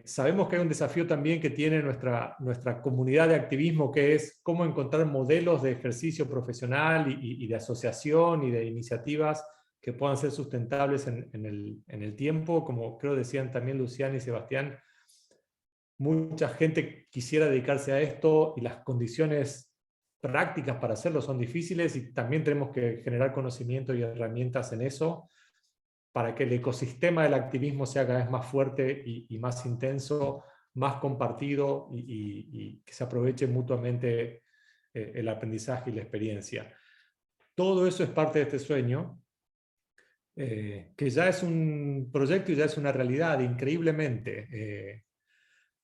Sabemos que hay un desafío también que tiene nuestra comunidad de activismo, que es cómo encontrar modelos de ejercicio profesional y de asociación y de iniciativas que puedan ser sustentables en el tiempo. Como creo decían también Luciana y Sebastián, mucha gente quisiera dedicarse a esto y las condiciones prácticas para hacerlo son difíciles, y también tenemos que generar conocimiento y herramientas en eso, para que el ecosistema del activismo sea cada vez más fuerte y más intenso, más compartido y que se aproveche mutuamente el aprendizaje y la experiencia. Todo eso es parte de este sueño, que ya es un proyecto y ya es una realidad, increíblemente,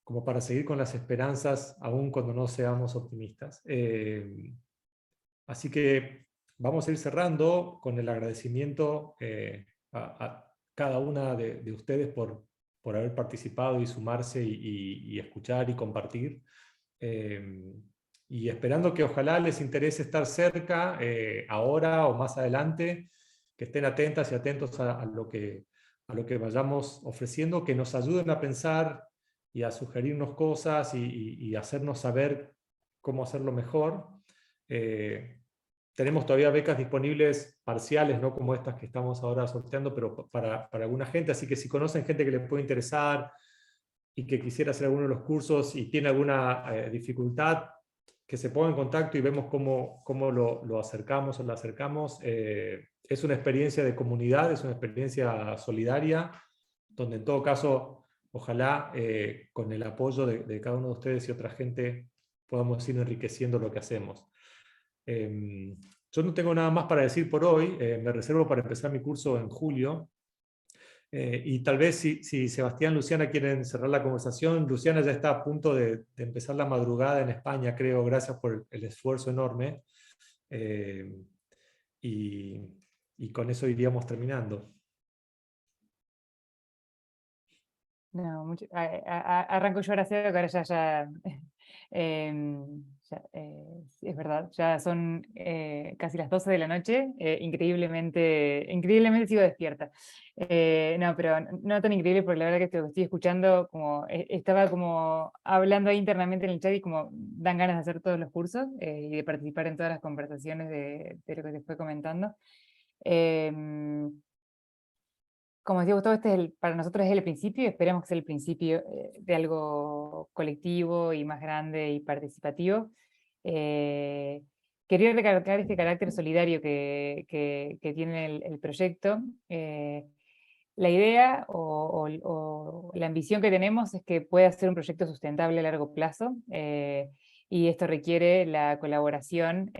como para seguir con las esperanzas, aún cuando no seamos optimistas. Así que vamos a ir cerrando con el agradecimiento a cada una de ustedes por haber participado y sumarse y escuchar y compartir. Y esperando que ojalá les interese estar cerca, ahora o más adelante, que estén atentas y atentos a lo que vayamos ofreciendo, que nos ayuden a pensar y a sugerirnos cosas y hacernos saber cómo hacerlo mejor. Tenemos todavía becas disponibles parciales, no como estas que estamos ahora sorteando, pero para alguna gente, así que si conocen gente que les puede interesar y que quisiera hacer alguno de los cursos y tiene alguna dificultad, que se ponga en contacto y vemos cómo lo acercamos o la acercamos. Es una experiencia de comunidad, es una experiencia solidaria, donde en todo caso, ojalá con el apoyo de cada uno de ustedes y otra gente podamos ir enriqueciendo lo que hacemos. Yo no tengo nada más para decir por hoy, me reservo para empezar mi curso en julio, y tal vez si Sebastián y Luciana quieren cerrar la conversación. Luciana ya está a punto de empezar la madrugada en España, creo, gracias por el esfuerzo enorme, y con eso iríamos terminando. No, arranco yo ahora, que ahora ya es verdad, ya son casi las 12 de la noche, increíblemente sigo despierta. No, pero no tan increíble, porque la verdad que estoy escuchando, como estaba como hablando ahí internamente en el chat, y como dan ganas de hacer todos los cursos y de participar en todas las conversaciones de lo que se fue comentando. Como decía Gustavo, para nosotros es el principio, y esperemos que sea el principio de algo colectivo y más grande y participativo. Quería recalcar este carácter solidario que tiene el proyecto, La idea o la ambición que tenemos es que pueda ser un proyecto sustentable a largo plazo, y esto requiere la colaboración,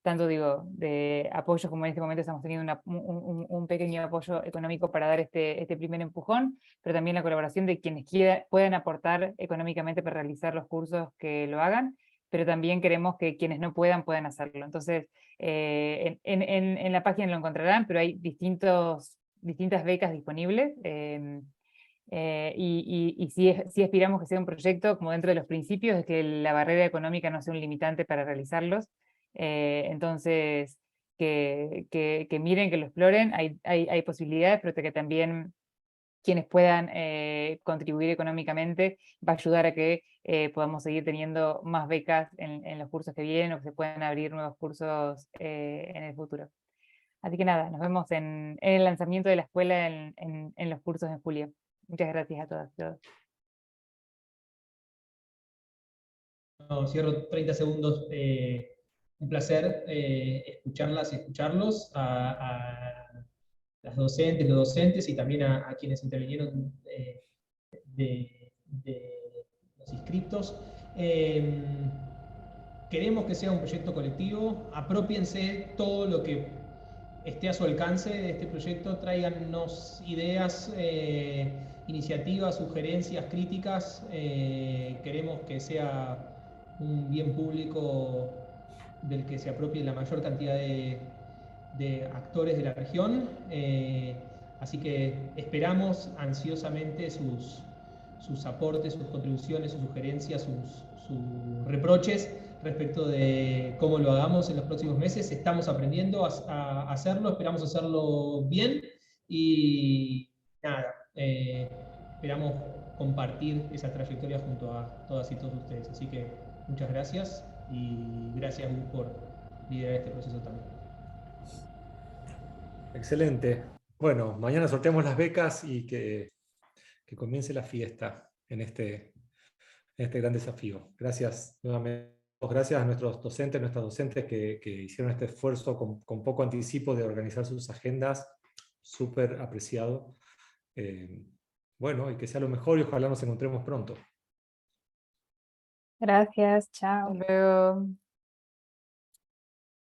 tanto digo, de apoyos, como en este momento estamos teniendo un pequeño apoyo económico para dar este primer empujón, pero también la colaboración de quienes puedan aportar económicamente para realizar los cursos que lo hagan, pero también queremos que quienes no puedan hacerlo. Entonces, en la página lo encontrarán, pero hay distintas becas disponibles, y sí aspiramos que sea un proyecto, como dentro de los principios, es que la barrera económica no sea un limitante para realizarlos. Entonces, que miren, que lo exploren, hay posibilidades, pero que también quienes puedan contribuir económicamente va a ayudar a que podamos seguir teniendo más becas en los cursos que vienen, o que se puedan abrir nuevos cursos en el futuro. Así que nada, nos vemos en el lanzamiento de la escuela en los cursos en julio. Muchas gracias a todas y todos. No, cierro 30 segundos. Un placer escucharlas y escucharlos, a las docentes, los docentes, y también a quienes intervinieron de los inscriptos. Queremos que sea un proyecto colectivo. Apropiense todo lo que esté a su alcance de este proyecto, tráiganos ideas, iniciativas, sugerencias, críticas. Queremos que sea un bien público del que se apropie la mayor cantidad de actores de la región. Así que esperamos ansiosamente sus aportes, sus contribuciones, sus sugerencias, sus reproches respecto de cómo lo hagamos en los próximos meses. Estamos aprendiendo a hacerlo, esperamos hacerlo bien, y nada, esperamos compartir esa trayectoria junto a todas y todos ustedes. Así que muchas gracias, y gracias, Gus, por liderar este proceso también. Excelente. Bueno, mañana sorteamos las becas y que comience la fiesta en este gran desafío. Gracias nuevamente. Gracias a nuestros docentes, nuestras docentes que hicieron este esfuerzo con poco anticipo de organizar sus agendas. Súper apreciado. Bueno, y que sea lo mejor, y ojalá nos encontremos pronto. Gracias, chao. Hasta luego.